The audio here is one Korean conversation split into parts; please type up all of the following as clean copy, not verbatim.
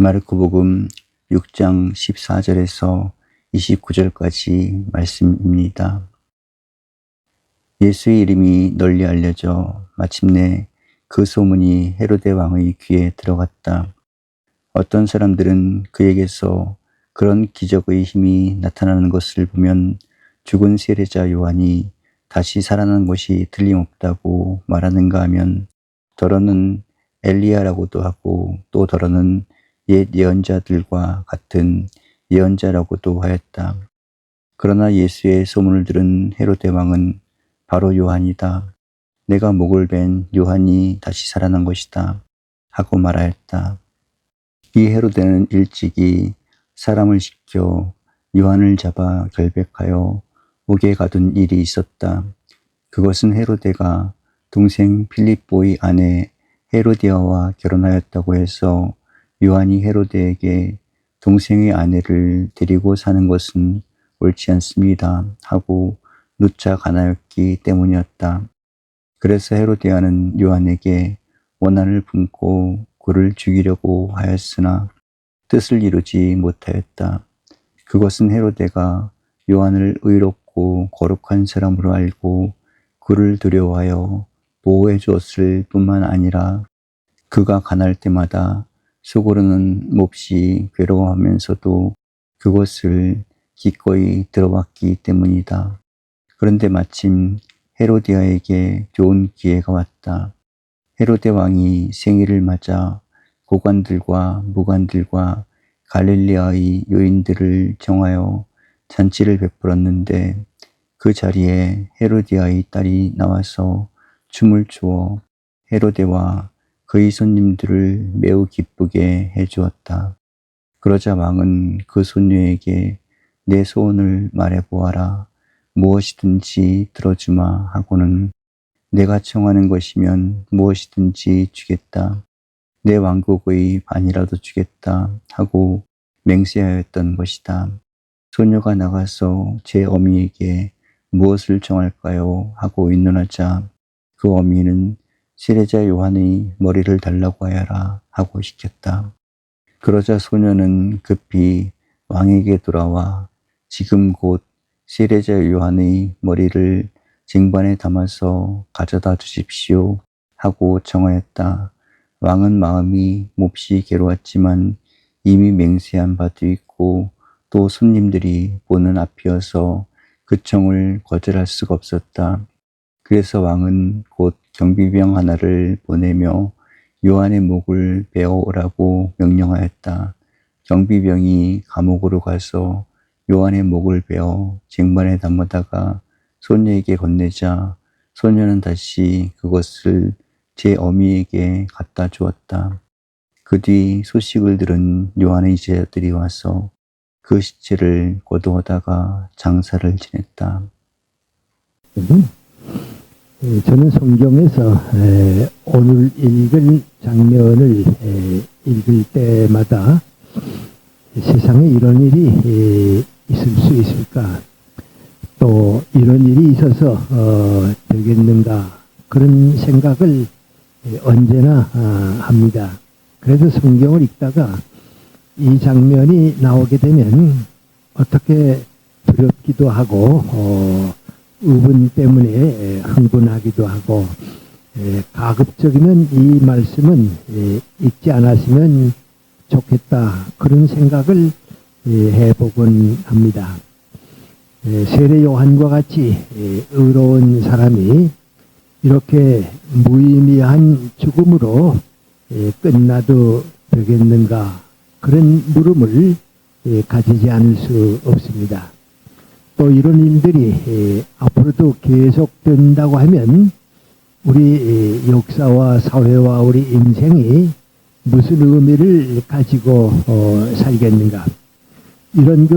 마르코복음 6장 14절에서 29절까지 말씀입니다. 예수의 이름이 널리 알려져 마침내 그 소문이 헤로데 왕의 귀에 들어갔다. 어떤 사람들은 그에게서 그런 기적의 힘이 나타나는 것을 보면 죽은 세례자 요한이 다시 살아난 것이 틀림없다고 말하는가 하면, 더러는 엘리야라고도 하고 또 더러는 옛 예언자들과 같은 예언자라고도 하였다. 그러나 예수의 소문을 들은 헤로데 왕은 바로 요한이다, 내가 목을 벤 요한이 다시 살아난 것이다 하고 말하였다. 이 헤로데는 일찍이 사람을 시켜 요한을 잡아 결백하여 옥에 가둔 일이 있었다. 그것은 헤로데가 동생 필립보의 아내 헤로디아와 결혼하였다고 해서 요한이 헤로데에게 동생의 아내를 데리고 사는 것은 옳지 않습니다 하고 누차 간하였기 때문이었다. 그래서 헤로디아는 요한에게 원한을 품고 그를 죽이려고 하였으나 뜻을 이루지 못하였다. 그것은 헤로데가 요한을 의롭고 거룩한 사람으로 알고 그를 두려워하여 보호해 주었을 뿐만 아니라 그가 간할 때마다 속으로는 몹시 괴로워하면서도 그것을 기꺼이 들어왔기 때문이다. 그런데 마침 헤로디아에게 좋은 기회가 왔다. 헤로데 왕이 생일을 맞아 고관들과 무관들과 갈릴리아의 요인들을 정하여 잔치를 베풀었는데, 그 자리에 헤로디아의 딸이 나와서 춤을 추어 헤로데와 그의 손님들을 매우 기쁘게 해주었다. 그러자 왕은 그 손녀에게 내 소원을 말해보아라, 무엇이든지 들어주마 하고는 내가 청하는 것이면 무엇이든지 주겠다, 내 왕국의 반이라도 주겠다 하고 맹세하였던 것이다. 소녀가 나가서 제 어미에게 무엇을 청할까요 하고 의논하자 그 어미는 세례자 요한의 머리를 달라고 하여라 하고 시켰다. 그러자 소녀는 급히 왕에게 돌아와 지금 곧 세례자 요한의 머리를 쟁반에 담아서 가져다 주십시오 하고 청하였다. 왕은 마음이 몹시 괴로웠지만 이미 맹세한 바도 있고 또 손님들이 보는 앞이어서 그 청을 거절할 수가 없었다. 그래서 왕은 곧 경비병 하나를 보내며 요한의 목을 베어오라고 명령하였다. 경비병이 감옥으로 가서 요한의 목을 베어 쟁반에 담아다가 소녀에게 건네자 소녀는 다시 그것을 제 어미에게 갖다 주었다. 그 뒤 소식을 들은 요한의 제자들이 와서 그 시체를 고도하다가 장사를 지냈다. 저는 성경에서 오늘 읽은 장면을 읽을 때마다 세상에 이런 일이 있을 수 있을까? 또 이런 일이 있어서 되겠는가? 그런 생각을 언제나 합니다. 그래서 성경을 읽다가 이 장면이 나오게 되면 어떻게 두렵기도 하고 의분 때문에 흥분하기도 하고 가급적이면 이 말씀은 읽지 않았으면 좋겠다, 그런 생각을 해보곤 합니다. 세례 요한과 같이 의로운 사람이 이렇게 무의미한 죽음으로 끝나도 되겠는가, 그런 물음을 가지지 않을 수 없습니다. 또 이런 일들이 앞으로도 계속된다고 하면 우리 역사와 사회와 우리 인생이 무슨 의미를 가지고 살겠는가. 이런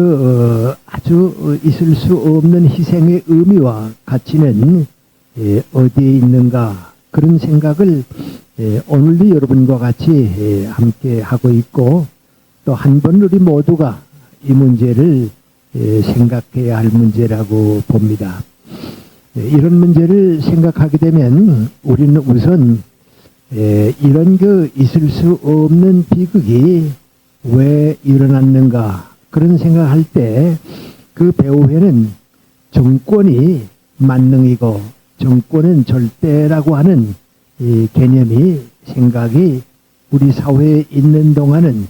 아주 있을 수 없는 희생의 의미와 가치는 어디에 있는가, 그런 생각을 오늘도 여러분과 같이 함께 하고 있고, 또 한 번 우리 모두가 이 문제를 생각해야 할 문제라고 봅니다. 이런 문제를 생각하게 되면 우리는 우선 이런 있을 수 없는 비극이 왜 일어났는가 그런 생각할 때 그 배후에는 정권이 만능이고 정권은 절대라고 하는 이 개념이 생각이 우리 사회에 있는 동안은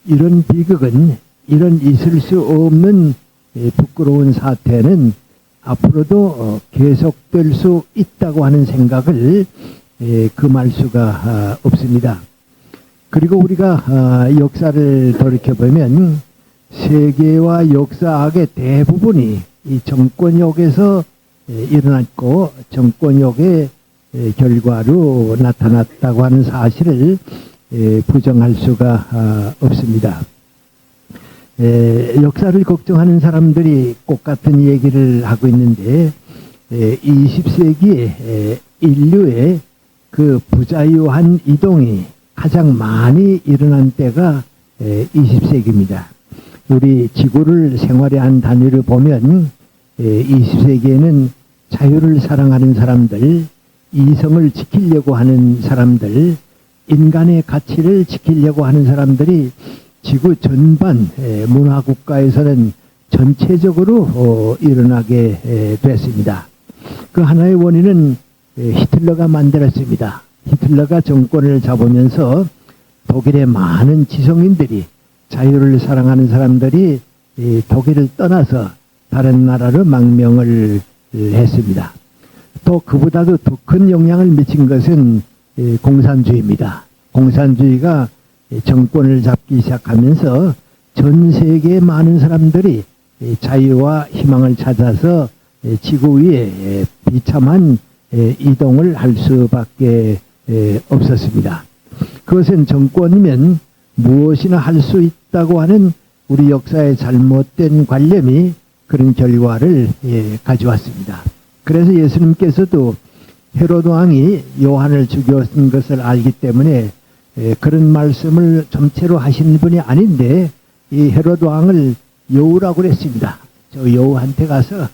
이런 비극은 이런 있을 수 없는 부끄러운 사태는 앞으로도 계속될 수 있다고 하는 생각을 금할 수가 없습니다. 그리고 우리가 역사를 돌이켜보면 세계와 역사학의 대부분이 이 정권욕에서 일어났고 정권욕의 결과로 나타났다고 하는 사실을 부정할 수가 없습니다. 역사를 걱정하는 사람들이 똑같은 얘기를 하고 있는데 20세기에 인류의 그 부자유한 이동이 가장 많이 일어난 때가 20세기입니다. 우리 지구를 생활의 한 단위로 보면 20세기에는 자유를 사랑하는 사람들, 이성을 지키려고 하는 사람들, 인간의 가치를 지키려고 하는 사람들이 지구 전반 문화국가에서는 전체적으로 일어나게 됐습니다. 그 하나의 원인은 히틀러가 만들었습니다. 히틀러가 정권을 잡으면서 독일의 많은 지성인들이 자유를 사랑하는 사람들이 독일을 떠나서 다른 나라로 망명을 했습니다. 또 그보다도 더 큰 영향을 미친 것은 공산주의입니다. 공산주의가 정권을 잡기 시작하면서 전 세계의 많은 사람들이 자유와 희망을 찾아서 지구 위에 비참한 이동을 할 수밖에 없었습니다. 그것은 정권이면 무엇이나 할 수 있다고 하는 우리 역사의 잘못된 관념이 그런 결과를 가져왔습니다. 그래서 예수님께서도 헤로드 왕이 요한을 죽였던 것을 알기 때문에 그런 말씀을 점체로 하신 분이 아닌데 이 헤로드 왕을 여우라고 그랬습니다. 저 여우한테 가서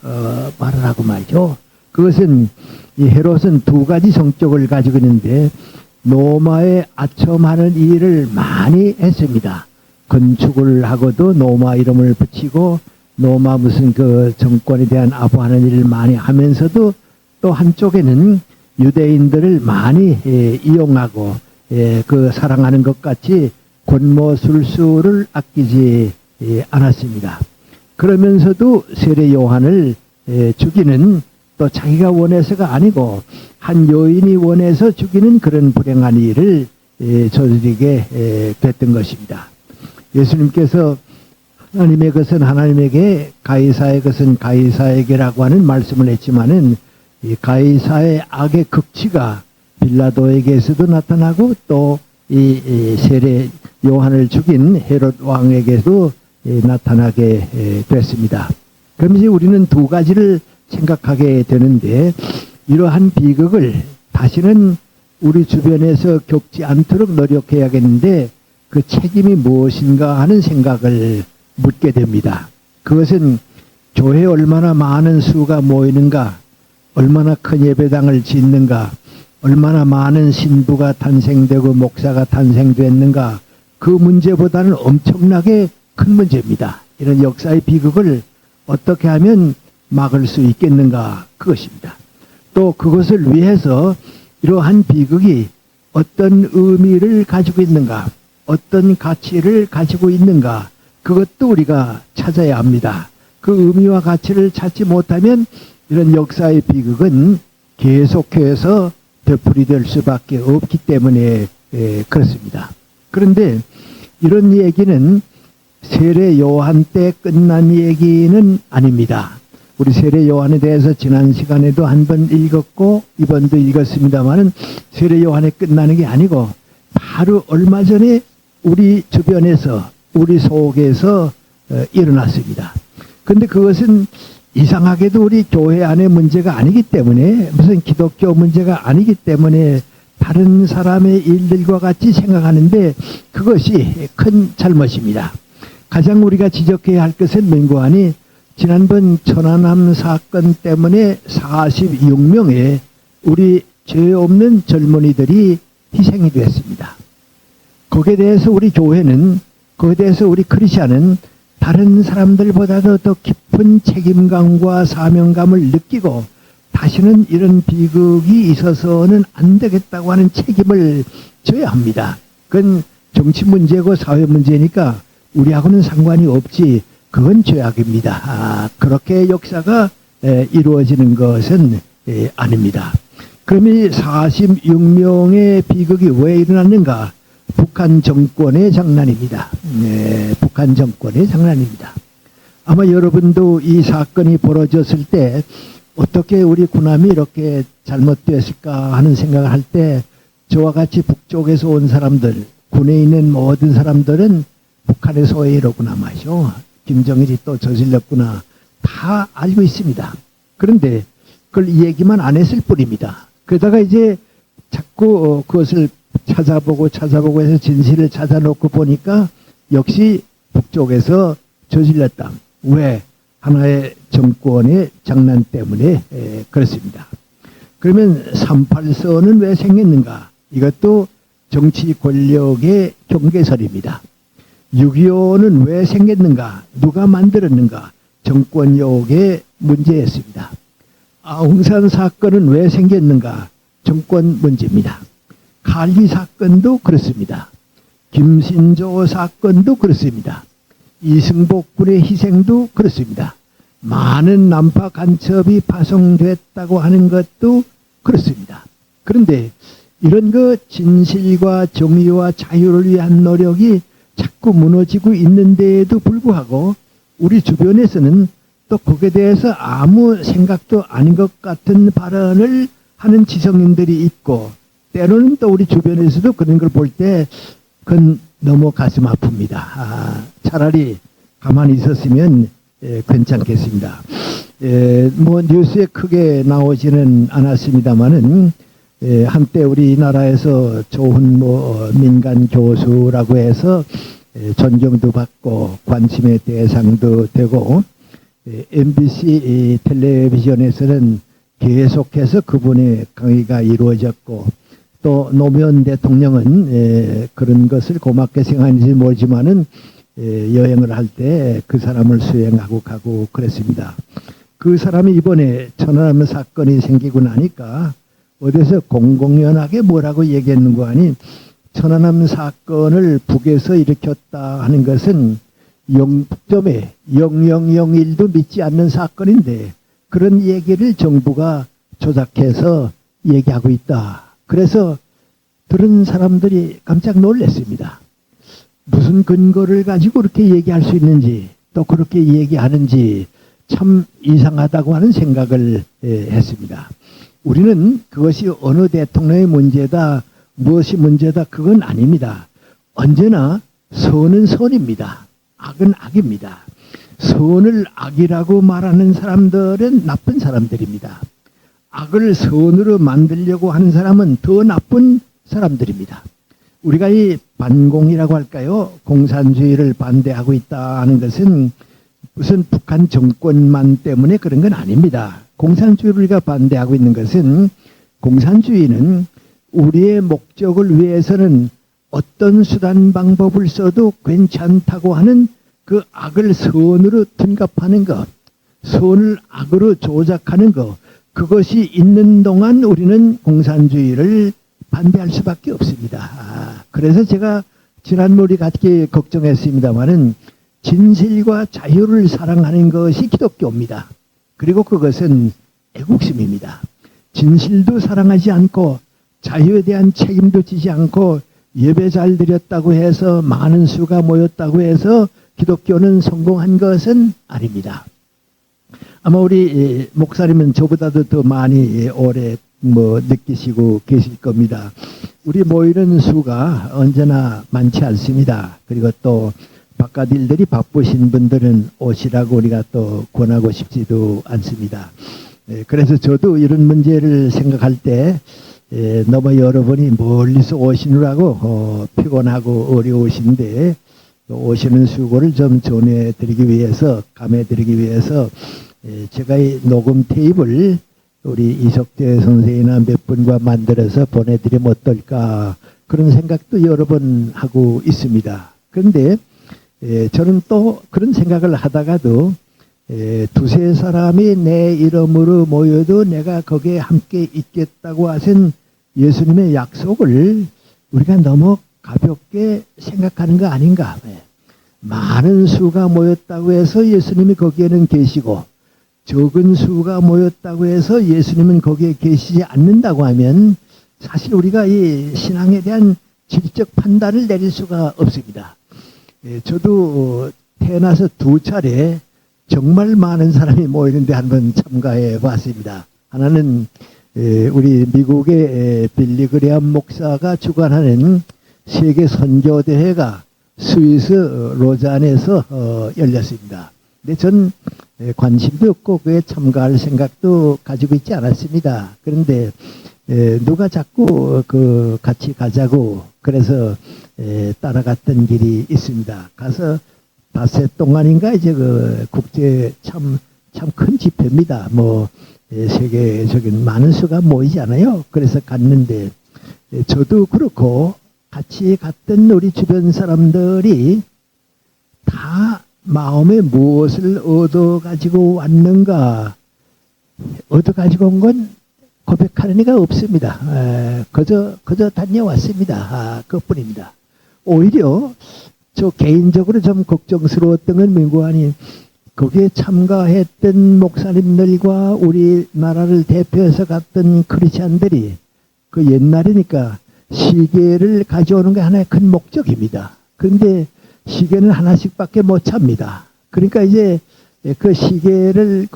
말을 하고 말이죠. 그것은 이 헤롯은 두 가지 성격을 가지고 있는데 로마에 아첨하는 일을 많이 했습니다. 건축을 하고도 로마 이름을 붙이고 로마 무슨 그 정권에 대한 아부하는 일을 많이 하면서도 또 한쪽에는 유대인들을 많이 이용하고 그 사랑하는 것 같이 권모술수를 아끼지 않았습니다. 그러면서도 세례 요한을 죽이는 또 자기가 원해서가 아니고 한 여인이 원해서 죽이는 그런 불행한 일을 저지르게 됐던 것입니다. 예수님께서 하나님의 것은 하나님에게 가이사의 것은 가이사에게라고 하는 말씀을 했지만은 이 가이사의 악의 극치가 빌라도에게서도 나타나고 또 이 세례 요한을 죽인 헤롯 왕에게도 나타나게 됐습니다. 그러면서 우리는 두 가지를 생각하게 되는데 이러한 비극을 다시는 우리 주변에서 겪지 않도록 노력해야겠는데 그 책임이 무엇인가 하는 생각을 묻게 됩니다. 그것은 교회에 얼마나 많은 수가 모이는가, 얼마나 큰 예배당을 짓는가, 얼마나 많은 신부가 탄생되고 목사가 탄생됐는가, 그 문제보다는 엄청나게 큰 문제입니다. 이런 역사의 비극을 어떻게 하면 막을 수 있겠는가, 그것입니다. 또 그것을 위해서 이러한 비극이 어떤 의미를 가지고 있는가, 어떤 가치를 가지고 있는가, 그것도 우리가 찾아야 합니다. 그 의미와 가치를 찾지 못하면 이런 역사의 비극은 계속해서 되풀이될 수밖에 없기 때문에 그렇습니다. 그런데 이런 얘기는 세례 요한 때 끝난 얘기는 아닙니다. 우리 세례 요한에 대해서 지난 시간에도 한 번 읽었고 이번도 읽었습니다만은 세례 요한에 끝나는 게 아니고 바로 얼마 전에 우리 주변에서 우리 속에서 일어났습니다. 근데 그것은 이상하게도 우리 교회 안의 문제가 아니기 때문에 무슨 기독교 문제가 아니기 때문에 다른 사람의 일들과 같이 생각하는데 그것이 큰 잘못입니다. 가장 우리가 지적해야 할 것은 민구하니 지난번 천안함 사건 때문에 46명의 우리 죄 없는 젊은이들이 희생이 됐습니다. 거기에 대해서 우리 교회는 그에 대해서 우리 크리스천은 다른 사람들보다도 더 깊은 책임감과 사명감을 느끼고 다시는 이런 비극이 있어서는 안 되겠다고 하는 책임을 져야 합니다. 그건 정치 문제고 사회 문제니까 우리하고는 상관이 없지, 그건 죄악입니다. 그렇게 역사가 이루어지는 것은 아닙니다. 그럼 이 46명의 비극이 왜 일어났는가? 북한 정권의 장난입니다. 북한 정권의 장난입니다. 아마 여러분도 이 사건이 벌어졌을 때 어떻게 우리 군함이 이렇게 잘못됐을까 하는 생각을 할 때 저와 같이 북쪽에서 온 사람들, 군에 있는 모든 사람들은 북한의 소외로구나 마시오, 김정일이 또 저질렀구나 다 알고 있습니다. 그런데 그걸 얘기만 안 했을 뿐입니다. 그러다가 이제 자꾸 그것을 찾아보고 해서 진실을 찾아놓고 보니까 역시 북쪽에서 저질렀다. 왜? 하나의 정권의 장난 때문에 그렇습니다. 그러면 38선은 왜 생겼는가? 이것도 정치 권력의 경계설입니다. 6.25는 왜 생겼는가? 누가 만들었는가? 정권력의 문제였습니다. 아웅산 사건은 왜 생겼는가? 정권 문제입니다. 칼기 사건도 그렇습니다. 김신조 사건도 그렇습니다. 이승복 군의 희생도 그렇습니다. 많은 난파 간첩이 파송됐다고 하는 것도 그렇습니다. 그런데 이런 진실과 정의와 자유를 위한 노력이 자꾸 무너지고 있는데에도 불구하고 우리 주변에서는 또 거기에 대해서 아무 생각도 아닌 것 같은 발언을 하는 지성인들이 있고, 때로는 또 우리 주변에서도 그런 걸 볼 때 그건 너무 가슴 아픕니다. 차라리 가만히 있었으면 괜찮겠습니다. 뭐 뉴스에 크게 나오지는 않았습니다만은 한때 우리나라에서 좋은 민간 교수라고 해서 존경도 받고 관심의 대상도 되고, MBC 텔레비전에서는 계속해서 그분의 강의가 이루어졌고, 또 노무현 대통령은 그런 것을 고맙게 생각하는지 모르지만은 여행을 할 때 그 사람을 수행하고 가고 그랬습니다. 그 사람이 이번에 천안함 사건이 생기고 나니까 어디서 공공연하게 뭐라고 얘기했는 거 아니, 천안함 사건을 북에서 일으켰다 하는 것은 0점에 0001도 믿지 않는 사건인데 그런 얘기를 정부가 조작해서 얘기하고 있다. 그래서 들은 사람들이 깜짝 놀랐습니다. 무슨 근거를 가지고 그렇게 얘기할 수 있는지, 또 그렇게 얘기하는지 참 이상하다고 하는 생각을 했습니다. 우리는 그것이 어느 대통령의 문제다, 무엇이 문제다, 그건 아닙니다. 언제나 선은 선입니다. 악은 악입니다. 선을 악이라고 말하는 사람들은 나쁜 사람들입니다. 악을 선으로 만들려고 하는 사람은 더 나쁜 사람들입니다. 우리가 이 반공이라고 할까요? 공산주의를 반대하고 있다 하는 것은 무슨 북한 정권만 때문에 그런 건 아닙니다. 공산주의를 우리가 반대하고 있는 것은, 공산주의는 우리의 목적을 위해서는 어떤 수단 방법을 써도 괜찮다고 하는 그 악을 선으로 둔갑하는 것, 선을 악으로 조작하는 것, 그것이 있는 동안 우리는 공산주의를 반대할 수밖에 없습니다. 그래서 제가 지난번에 우리 같이 걱정했습니다마는 진실과 자유를 사랑하는 것이 기독교입니다. 그리고 그것은 애국심입니다. 진실도 사랑하지 않고 자유에 대한 책임도 지지 않고 예배 잘 드렸다고 해서 많은 수가 모였다고 해서 기독교는 성공한 것은 아닙니다. 아마 우리 목사님은 저보다도 더 많이 오래 느끼시고 계실 겁니다. 우리 모이는 수가 언제나 많지 않습니다. 그리고 또 바깥 일들이 바쁘신 분들은 오시라고 우리가 또 권하고 싶지도 않습니다. 그래서 저도 이런 문제를 생각할 때 너무 여러분이 멀리서 오시느라고 피곤하고 어려우신데 오시는 수고를 좀 전해드리기 위해서, 감해드리기 위해서 제가 이 녹음 테이프를 우리 이석재 선생이나 몇 분과 만들어서 보내드리면 어떨까, 그런 생각도 여러 번 하고 있습니다. 그런데 저는 또 그런 생각을 하다가도 두세 사람이 내 이름으로 모여도 내가 거기에 함께 있겠다고 하신 예수님의 약속을 우리가 너무 가볍게 생각하는 거 아닌가. 많은 수가 모였다고 해서 예수님이 거기에는 계시고 적은 수가 모였다고 해서 예수님은 거기에 계시지 않는다고 하면 사실 우리가 이 신앙에 대한 질적 판단을 내릴 수가 없습니다. 저도 태어나서 두 차례 정말 많은 사람이 모이는데 한번 참가해 봤습니다. 하나는 우리 미국의 빌리 그레엄 목사가 주관하는 세계 선교대회가 스위스 로잔에서 열렸습니다. 근데 전 관심도 없고 그에 참가할 생각도 가지고 있지 않았습니다. 그런데 누가 자꾸 같이 가자고 그래서 따라갔던 길이 있습니다. 가서 닷새 동안인가 이제 국제 참 큰 집회입니다. 세계적인 많은 수가 모이잖아요. 그래서 갔는데 저도 그렇고 같이 갔던 우리 주변 사람들이 다 마음에 무엇을 얻어가지고 왔는가. 얻어가지고 온 건 고백하는 이가 없습니다. 그저 다녀왔습니다. 그것뿐입니다. 오히려 저 개인적으로 좀 걱정스러웠던 건 민구안이 거기에 참가했던 목사님들과 우리나라를 대표해서 갔던 크리스찬들이 그 옛날이니까 시계를 가져오는 게 하나의 큰 목적입니다. 그런데 시계는 하나씩밖에 못 찹니다. 그러니까 이제 그 시계를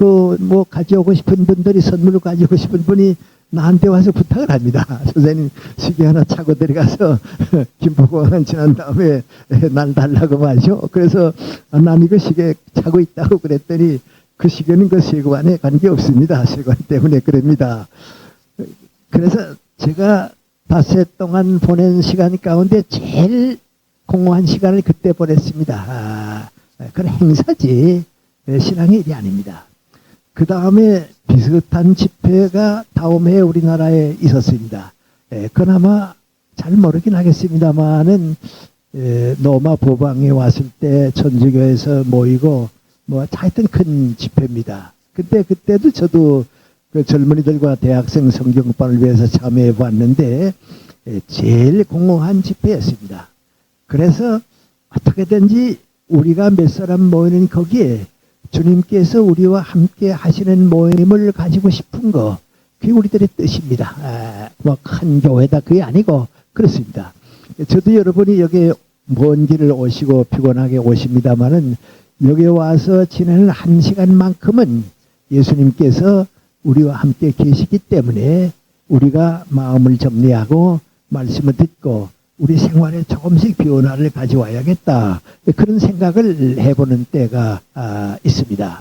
가져오고 싶은 분들이 선물로 가지고 싶은 분이 나한테 와서 부탁을 합니다. 선생님 시계 하나 차고 들어가서 김포공항 지난 다음에 날 달라고 말이죠. 그래서 난 이거 시계 차고 있다고 그랬더니 그 시계는 그 세관에 관계없습니다. 세관 때문에 그럽니다. 그래서 제가 닷새 동안 보낸 시간 가운데 제일 공허한 시간을 그때 보냈습니다. 그건 행사지 신앙의 일이 아닙니다. 그 다음에 비슷한 집회가 다음 해에 우리나라에 있었습니다. 그나마 잘 모르긴 하겠습니다만은 노마 보방에 왔을 때 천주교에서 모이고 하여튼 큰 집회입니다. 그때도 저도 그 젊은이들과 대학생 성경반을 위해서 참여해 봤는데 제일 공허한 집회였습니다. 그래서 어떻게든지 우리가 몇 사람 모이는 거기에 주님께서 우리와 함께 하시는 모임을 가지고 싶은 거, 그게 우리들의 뜻입니다. 큰 교회다 그게 아니고 그렇습니다. 저도 여러분이 여기 먼 길을 오시고 피곤하게 오십니다만은 여기 와서 지내는 한 시간만큼은 예수님께서 우리와 함께 계시기 때문에 우리가 마음을 정리하고 말씀을 듣고 우리 생활에 조금씩 변화를 가져와야겠다. 그런 생각을 해보는 때가 있습니다.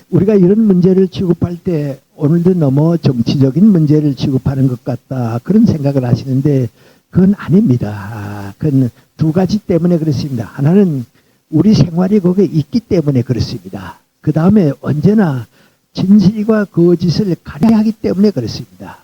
우리가 이런 문제를 취급할 때 오늘도 너무 정치적인 문제를 취급하는 것 같다. 그런 생각을 하시는데 그건 아닙니다. 그건 두 가지 때문에 그렇습니다. 하나는 우리 생활이 거기에 있기 때문에 그렇습니다. 그 다음에 언제나 진실과 거짓을 가려야 하기 때문에 그렇습니다.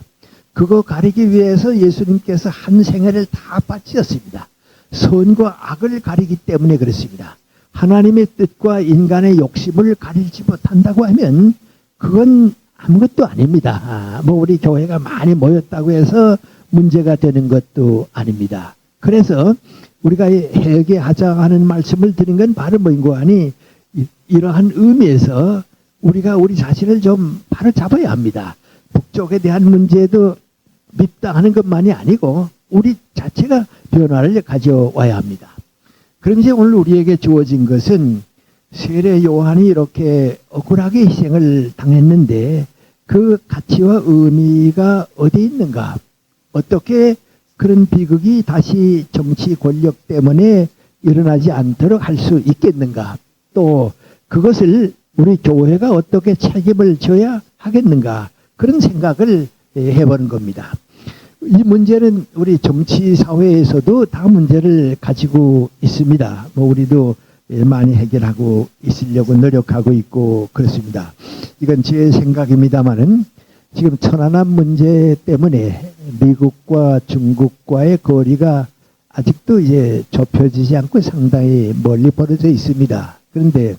그거 가리기 위해서 예수님께서 한 생애를 다 바치셨습니다. 선과 악을 가리기 때문에 그렇습니다. 하나님의 뜻과 인간의 욕심을 가리지 못한다고 하면 그건 아무것도 아닙니다. 우리 교회가 많이 모였다고 해서 문제가 되는 것도 아닙니다. 그래서 우리가 회개하자 하는 말씀을 드린 건 바로 뭐인고 하니 이러한 의미에서 우리가 우리 자신을 좀 바로 잡아야 합니다. 북쪽에 대한 문제도 밉다하는 것만이 아니고 우리 자체가 변화를 가져와야 합니다. 그럼 이제 오늘 우리에게 주어진 것은 세례 요한이 이렇게 억울하게 희생을 당했는데 그 가치와 의미가 어디에 있는가? 어떻게 그런 비극이 다시 정치 권력 때문에 일어나지 않도록 할 수 있겠는가? 또 그것을 우리 교회가 어떻게 책임을 져야 하겠는가? 그런 생각을 해보는 겁니다. 이 문제는 우리 정치 사회에서도 다 문제를 가지고 있습니다. 우리도 많이 해결하고 있으려고 노력하고 있고 그렇습니다. 이건 제 생각입니다만은 지금 천안함 문제 때문에 미국과 중국과의 거리가 아직 아직도 이제 좁혀지지 않고 상당히 멀리 벌어져 있습니다. 그런데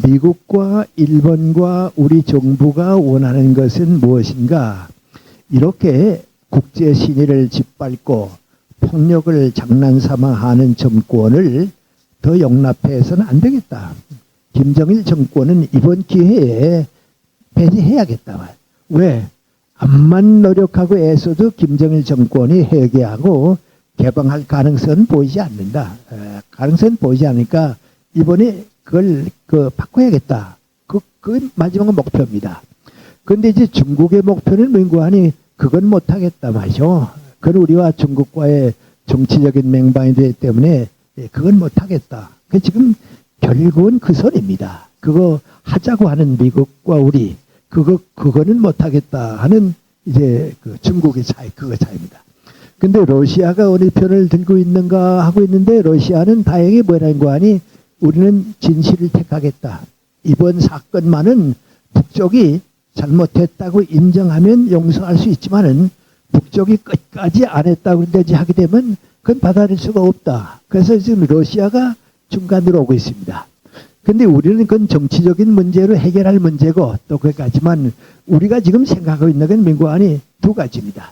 미국과 일본과 우리 정부가 원하는 것은 무엇인가? 이렇게 국제 신의를 짓밟고 폭력을 장난삼아 하는 정권을 더 용납해서는 안 되겠다. 김정일 정권은 이번 기회에 배제해야겠다. 왜? 암만 노력하고 애써도 김정일 정권이 회개하고 개방할 가능성은 보이지 않는다. 가능성은 보이지 않으니까 이번에 그걸 바꿔야겠다. 그 마지막 목표입니다. 그런데 이제 중국의 목표는 민구하니 그건 못하겠다 말이죠. 그건 우리와 중국과의 정치적인 맹방이 되기 때문에 그건 못하겠다. 지금 결국은 그 소리입니다. 그거 하자고 하는 미국과 우리 그거는 못하겠다 하는 이제 그 중국의 차이, 그거 차이입니다. 근데 러시아가 어느 편을 들고 있는가 하고 있는데 러시아는 다행히 뭐라는 거 아니 우리는 진실을 택하겠다. 이번 사건만은 북쪽이 잘못했다고 인정하면 용서할 수 있지만은 북쪽이 끝까지 안 했다고 하게 되면 그건 받아들일 수가 없다. 그래서 지금 러시아가 중간으로 오고 있습니다. 근데 우리는 그건 정치적인 문제로 해결할 문제고 또 그까지만 우리가 지금 생각하고 있는 건 민구안이 두 가지입니다.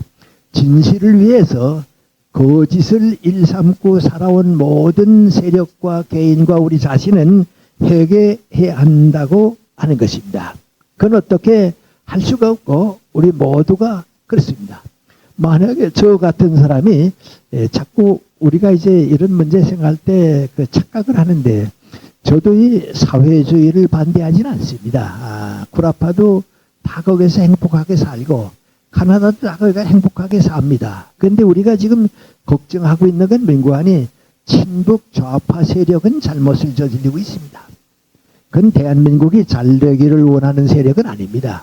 진실을 위해서 거짓을 일삼고 살아온 모든 세력과 개인과 우리 자신은 회개해야 한다고 하는 것입니다. 그건 어떻게 할 수가 없고 우리 모두가 그렇습니다. 만약에 저 같은 사람이 자꾸 우리가 이제 이런 문제 생각할 때 그 착각을 하는데 저도 이 사회주의를 반대하지는 않습니다. 구라파도 다 거기서 행복하게 살고 카나다도 다 거기가 행복하게 삽니다. 그런데 우리가 지금 걱정하고 있는 건 민구안이 친북 좌파 세력은 잘못을 저지르고 있습니다. 그건 대한민국이 잘 되기를 원하는 세력은 아닙니다.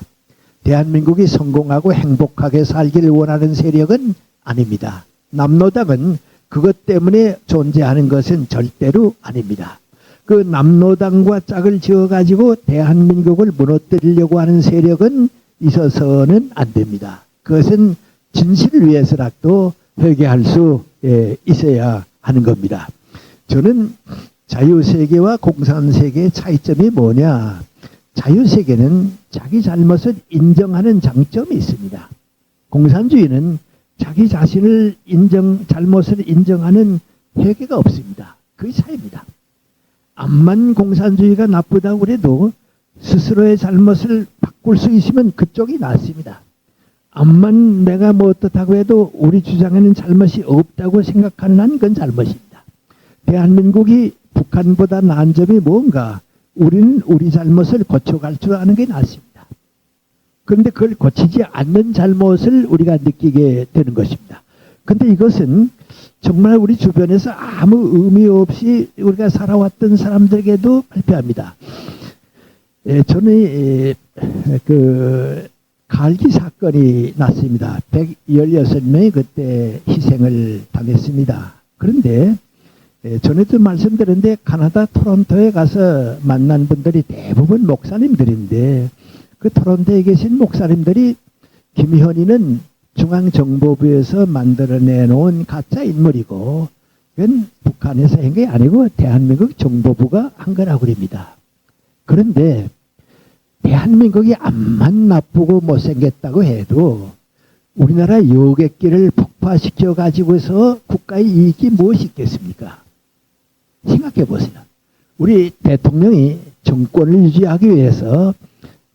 대한민국이 성공하고 행복하게 살기를 원하는 세력은 아닙니다. 남로당은 그것 때문에 존재하는 것은 절대로 아닙니다. 그 남로당과 짝을 지어가지고 대한민국을 무너뜨리려고 하는 세력은 있어서는 안 됩니다. 그것은 진실을 위해서라도 회개할 수 있어야 하는 겁니다. 저는 자유세계와 공산세계의 차이점이 뭐냐? 자유세계는 자기 잘못을 인정하는 장점이 있습니다. 공산주의는 자기 자신을 잘못을 인정하는 회개가 없습니다. 그게 차이입니다. 암만 공산주의가 나쁘다고 그래도 스스로의 잘못을 바꿀 수 있으면 그쪽이 낫습니다. 암만 내가 뭐 어떻다고 해도 우리 주장에는 잘못이 없다고 생각하는 한 그건 잘못입니다. 대한민국이 북한보다 나은 점이 뭔가? 우리는 우리 잘못을 고쳐갈 줄 아는 게 낫습니다. 그런데 그걸 고치지 않는 잘못을 우리가 느끼게 되는 것입니다. 그런데 이것은 정말 우리 주변에서 아무 의미 없이 우리가 살아왔던 사람들에게도 발표합니다. 저는 갈기 사건이 났습니다. 116명이 그때 희생을 당했습니다. 그런데 전에도 말씀드렸는데 카나다 토론토에 가서 만난 분들이 대부분 목사님들인데 그 토론토에 계신 목사님들이 김현희는 중앙정보부에서 만들어내놓은 가짜 인물이고 그건 북한에서 한 게 아니고 대한민국 정보부가 한 거라고 그럽니다. 그런데 대한민국이 암만 나쁘고 못생겼다고 해도 우리나라 여객기를 폭파시켜 가지고서 국가의 이익이 무엇이 있겠습니까? 생각해 보세요. 우리 대통령이 정권을 유지하기 위해서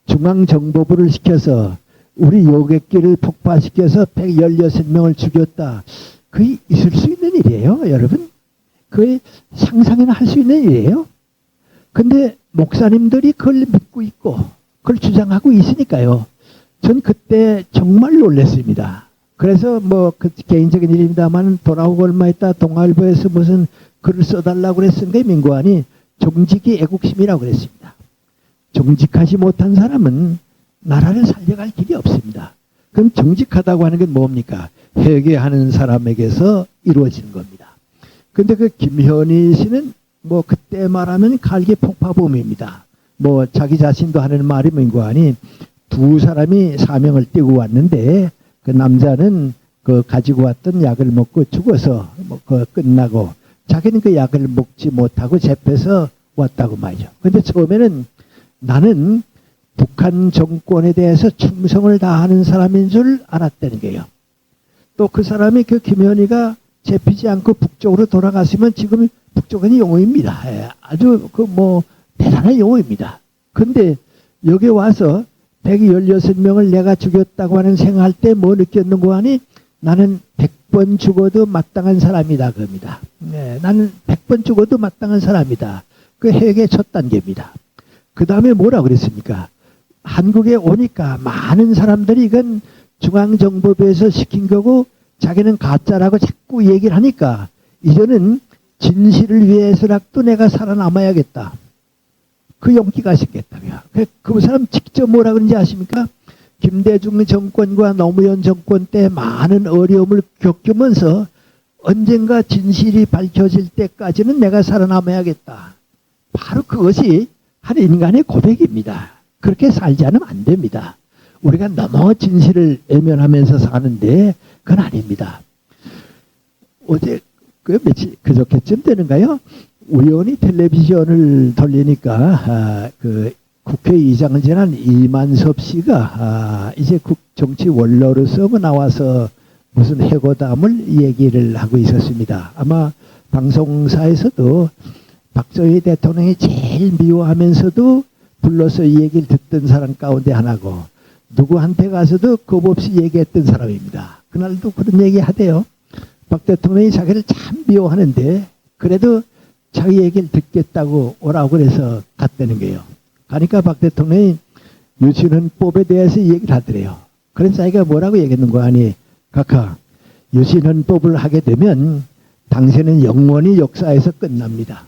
중앙정보부를 시켜서 우리 여객기를 폭파시켜서 116명을 죽였다. 그게 있을 수 있는 일이에요, 여러분? 그게 상상이나 할 수 있는 일이에요? 근데 목사님들이 그걸 믿고 있고 그걸 주장하고 있으니까요. 전 그때 정말 놀랐습니다. 그래서 그 개인적인 일입니다만 돌아오고 얼마 있다 동아일보에서 무슨 글을 써달라고 그랬으니까 민구안이 정직이 애국심이라고 그랬습니다. 정직하지 못한 사람은 나라를 살려갈 길이 없습니다. 그럼 정직하다고 하는 건 뭡니까? 회개하는 사람에게서 이루어지는 겁니다. 근데 그 김현희 씨는 그때 말하면 갈기 폭파범입니다. 자기 자신도 하는 말이 민구안이 두 사람이 사명을 띄고 왔는데 그 남자는 그 가지고 왔던 약을 먹고 죽어서 그 끝나고 자기는 그 약을 먹지 못하고 잡혀서 왔다고 말이죠. 근데 처음에는 나는 북한 정권에 대해서 충성을 다하는 사람인 줄 알았다는 거예요. 또 그 사람이 그 김현희가 잡히지 않고 북쪽으로 돌아갔으면 지금 북쪽은 용어입니다. 예, 아주 그 뭐 대단한 용어입니다. 근데 여기 와서 116명을 내가 죽였다고 하는 생각할 때 뭐 느꼈는고 하니 나는 100번 죽어도 마땅한 사람이다 겁니다. 네, 나는 100번 죽어도 마땅한 사람이다. 그 회개 첫 단계입니다. 그 다음에 뭐라 그랬습니까? 한국에 오니까 많은 사람들이 이건 중앙정보부에서 시킨 거고 자기는 가짜라고 자꾸 얘기를 하니까 이제는 진실을 위해서라도 내가 살아남아야겠다. 그 용기가 있겠다며. 그 사람 직접 뭐라 그런지 아십니까? 김대중 정권과 노무현 정권 때 많은 어려움을 겪으면서 언젠가 진실이 밝혀질 때까지는 내가 살아남아야겠다. 바로 그것이 한 인간의 고백입니다. 그렇게 살지 않으면 안 됩니다. 우리가 너무 진실을 외면하면서 사는데 그건 아닙니다. 어제 그저께쯤 되는가요? 우연히 텔레비전을 돌리니까 그 국회의장을 지낸 이만섭 씨가 이제 정치 원로로서 나와서 무슨 해고담을 얘기를 하고 있었습니다. 아마 방송사에서도 박정희 대통령이 제일 미워하면서도 불러서 이 얘기를 듣던 사람 가운데 하나고 누구한테 가서도 겁 없이 얘기했던 사람입니다. 그날도 그런 얘기 하대요. 박 대통령이 자기를 참 미워하는데 그래도 자기 얘기를 듣겠다고 오라고 그래서 갔다는 거예요. 가니까 박 대통령이 유신헌법에 대해서 얘기를 하더래요. 그래서 자기가 뭐라고 얘기했는 거 아니? 각하, 유신헌법을 하게 되면 당신은 영원히 역사에서 끝납니다.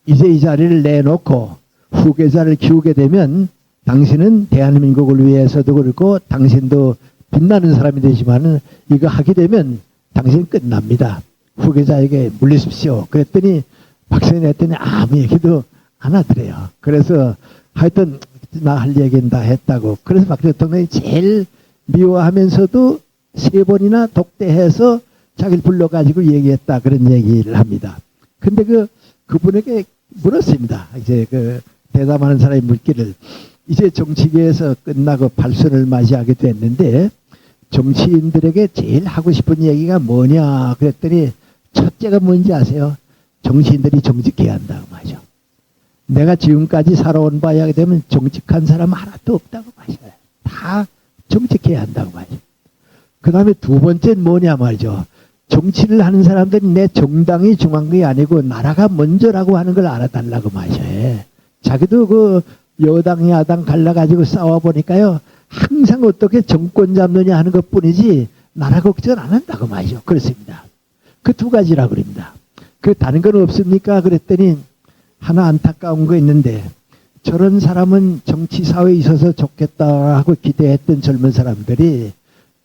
이제 이 자리를 내놓고 후계자를 키우게 되면 당신은 대한민국을 위해서도 그렇고 당신도 빛나는 사람이 되지만 이거 하게 되면 당신 끝납니다. 후계자에게 물리십시오. 그랬더니 박선희 했더니 아무 얘기도 안 하더래요. 그래서 하여튼 나 할 얘기는 다 했다고. 그래서 박 대통령이 제일 미워하면서도 3번이나 독대해서 자기를 불러가지고 얘기했다. 그런 얘기를 합니다. 근데 그분에게 물었습니다. 이제 대담하는 사람이 묻기를 이제 정치계에서 끝나고 발선을 맞이하게 됐는데 정치인들에게 제일 하고 싶은 얘기가 뭐냐 그랬더니 첫째가 뭔지 아세요? 정치인들이 정직해야 한다고 말이죠. 내가 지금까지 살아온 바에 하게 되면 정직한 사람 하나도 없다고 말이죠. 다 정직해야 한다고 말이죠. 그 다음에 두 번째는 뭐냐 말이죠. 정치를 하는 사람들은 내 정당이 중요한 게 아니고 나라가 먼저라고 하는 걸 알아달라고 말이죠. 자기도 여당 야당 갈라가지고 싸워보니까요. 항상 어떻게 정권 잡느냐 하는 것 뿐이지 나라 걱정 안 한다고 말이죠. 그렇습니다. 그 두 가지라고 그럽니다. 다른 건 없습니까? 그랬더니 하나 안타까운 거 있는데 저런 사람은 정치사회에 있어서 좋겠다 하고 기대했던 젊은 사람들이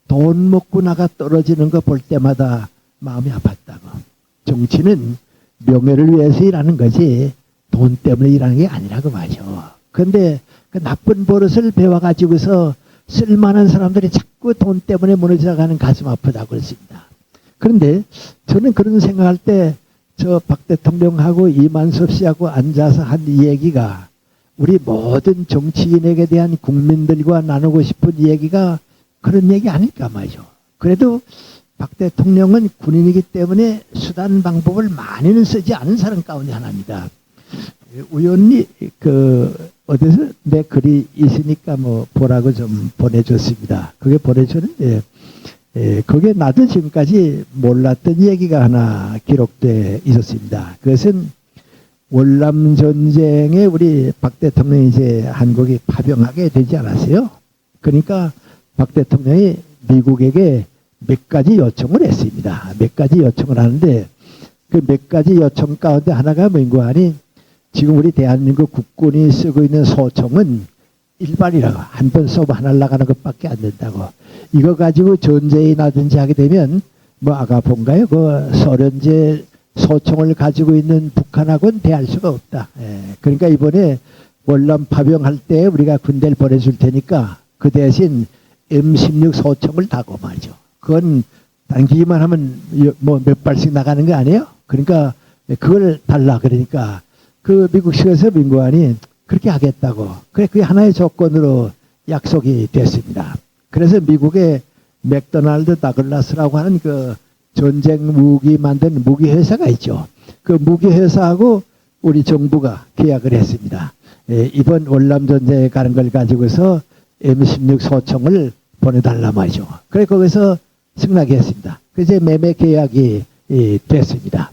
돈 먹고 나가 떨어지는 거 볼 때마다 마음이 아팠다고. 정치는 명예를 위해서 일하는 거지 돈 때문에 일하는 게 아니라고 말이죠. 그런데 그 나쁜 버릇을 배워가지고서 쓸만한 사람들이 자꾸 돈 때문에 무너져가는 가슴 아프다고 그랬습니다. 그런데 저는 그런 생각할 때 저 박 대통령하고 이만섭 씨하고 앉아서 한 얘기가 우리 모든 정치인에게 대한 국민들과 나누고 싶은 얘기가 그런 얘기 아닐까 말이죠. 그래도 박 대통령은 군인이기 때문에 수단 방법을 많이는 쓰지 않은 사람 가운데 하나입니다. 우연히 어디서 내 글이 있으니까 보라고 좀 보내줬습니다. 그게 보내줬는데 거기에 나도 지금까지 몰랐던 얘기가 하나 기록돼 있었습니다. 그것은 월남 전쟁에 우리 박 대통령이 이제 한국이 파병하게 되지 않았어요. 그러니까 박 대통령이 미국에게 몇 가지 요청을 했습니다. 몇 가지 요청을 하는데 그 몇 가지 요청 가운데 하나가 뭔가 하니 지금 우리 대한민국 국군이 쓰고 있는 소총은 일반이라고 한 번 쏘고 하나 나가는 것밖에 안 된다고. 이거 가지고 전쟁이 나든지 하게 되면 아까 본가요? 소련제 소총을 가지고 있는 북한하고는 대할 수가 없다. 그러니까 이번에 월남 파병할 때 우리가 군대를 보내줄 테니까 그 대신 M16 소총을 다고 말이죠. 그건 당기기만 하면 뭐 몇 발씩 나가는 거 아니에요? 그러니까 그걸 달라 그러니까 그 미국식에서 민관이 그렇게 하겠다고. 그래 그게 하나의 조건으로 약속이 됐습니다. 그래서 미국의 맥도날드 다글라스라고 하는 그 전쟁 무기 만드는 무기 회사가 있죠. 그 무기 회사하고 우리 정부가 계약을 했습니다. 이번 월남 전쟁에 가는 걸 가지고서 M16 소총을 보내달라 말이죠. 그래 거기서 승낙이 했습니다. 그래서 매매 계약이 됐습니다.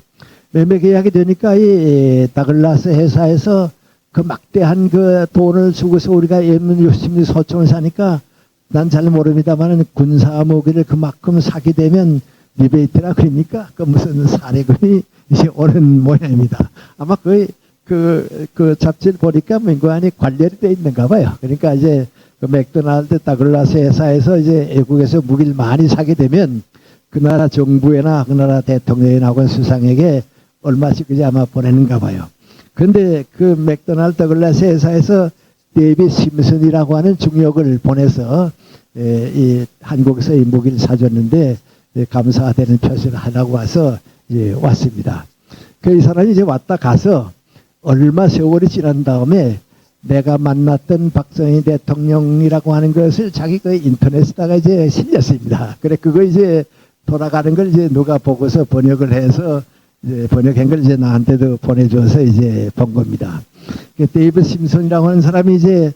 매매 계약이 되니까 이 다글라스 회사에서 그 막대한 그 돈을 주고서 우리가 M16 소총을 사니까 난 잘 모릅니다만 군사 무기를 그만큼 사게 되면 리베이트라 그러니까 그 무슨 사례금이 이제 오는 모양입니다. 아마 그 잡지를 보니까 민관이 관련이 돼 있는가 봐요. 그러니까 이제 그 맥도날드 다글라스 회사에서 이제 외국에서 무기를 많이 사게 되면 그 나라 정부에나 그 나라 대통령이나 수상에게 얼마씩 이제 아마 보내는가 봐요. 그런데 그 맥도날드 다글라스 회사에서 데이빗 심슨이라고 하는 중역을 보내서 이 한국에서 이 무기를 사줬는데 감사되는 표시를 하라고 와서 왔습니다. 그 이 사람이 이제 왔다 가서 얼마 세월이 지난 다음에 내가 만났던 박정희 대통령이라고 하는 것을 자기 그 인터넷에다가 이제 실렸습니다. 그래 그거 이제 돌아가는 걸 이제 누가 보고서 번역을 해서 이제 번역한 걸 이제 나한테도 보내줘서 이제 본 겁니다. 그 데이비드 심슨이라고 하는 사람이 이제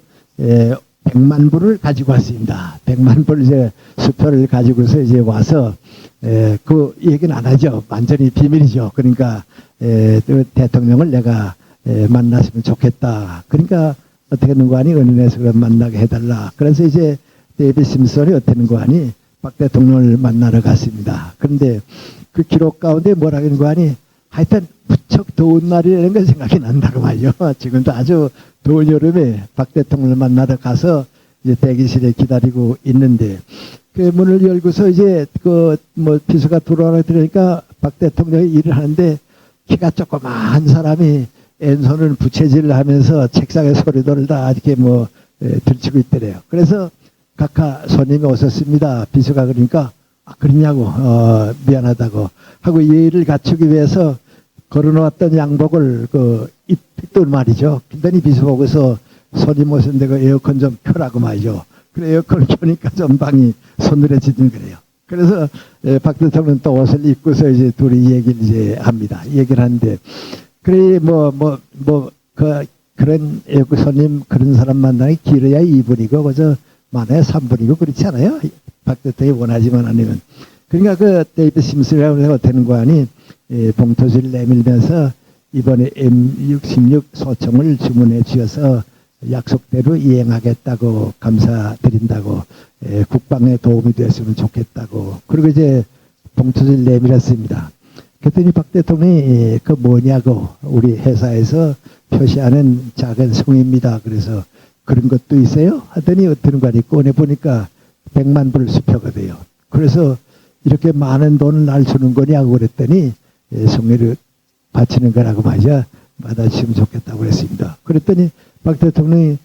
100만 불을 가지고 왔습니다. 100만 불 이제 수표를 가지고서 이제 와서 그 얘기는 안 하죠. 완전히 비밀이죠. 그러니까 그 대통령을 내가 만났으면 좋겠다. 그러니까 어떻게 하는 거 아니 은인에서 만나게 해달라. 그래서 이제 데이비드 심슨이 어떻게 하는 거 아니 박 대통령을 만나러 갔습니다. 그런데 그 기록 가운데 뭐라고 하는 거 아니 하여튼 무척 더운 날이라는 걸 생각이 난다고 말이죠. 지금도 아주 더운 여름에 박 대통령을 만나러 가서 이제 대기실에 기다리고 있는데 그 문을 열고서 이제 그 뭐 비서가 들어오라 그러니까 박 대통령이 일을 하는데 키가 조그마한 사람이 왼손을 부채질을 하면서 책상에 소리돌을 다 이렇게 뭐 들치고 있더래요. 그래서 각하 손님이 오셨습니다. 비서가 그러니까 그러냐고 미안하다고 하고 예의를 갖추기 위해서 걸어놓았던 양복을 입던 말이죠. 그랬더니 비서 보고서 손님 오셨는데 그 에어컨 좀 켜라고 말이죠. 그래 에어컨을 켜니까 좀 방이 서늘해지는 거래요. 그래서 박 대통령 또 옷을 입고서 이제 둘이 얘기를 이제 합니다. 얘기를 하는데 그래 그런 에어컨 손님 그런 사람 만나기 길어야 2분이고 그저 많아야 3분이고 그렇지 않아요? 박 대통령이 원하지만 않으면. 그러니까 그 데이비드 심슨이라고 해서 되는 거 아니 봉투지를 내밀면서 이번에 M16 소총을 주문해 주셔서 약속대로 이행하겠다고 감사드린다고 국방에 도움이 됐으면 좋겠다고 그리고 이제 봉투지를 내밀었습니다. 그랬더니 박 대통령이 그 뭐냐고 우리 회사에서 표시하는 작은 송입니다. 그래서 그런 것도 있어요? 하더니 어떤 거 아니 꺼내보니까 100만 불 수표가 돼요. 그래서 이렇게 많은 돈을 날 주는 거냐고 그랬더니 송이를 바치는 거라고 말이야. 받아주시면 좋겠다고 그랬습니다. 그랬더니 박 대통령이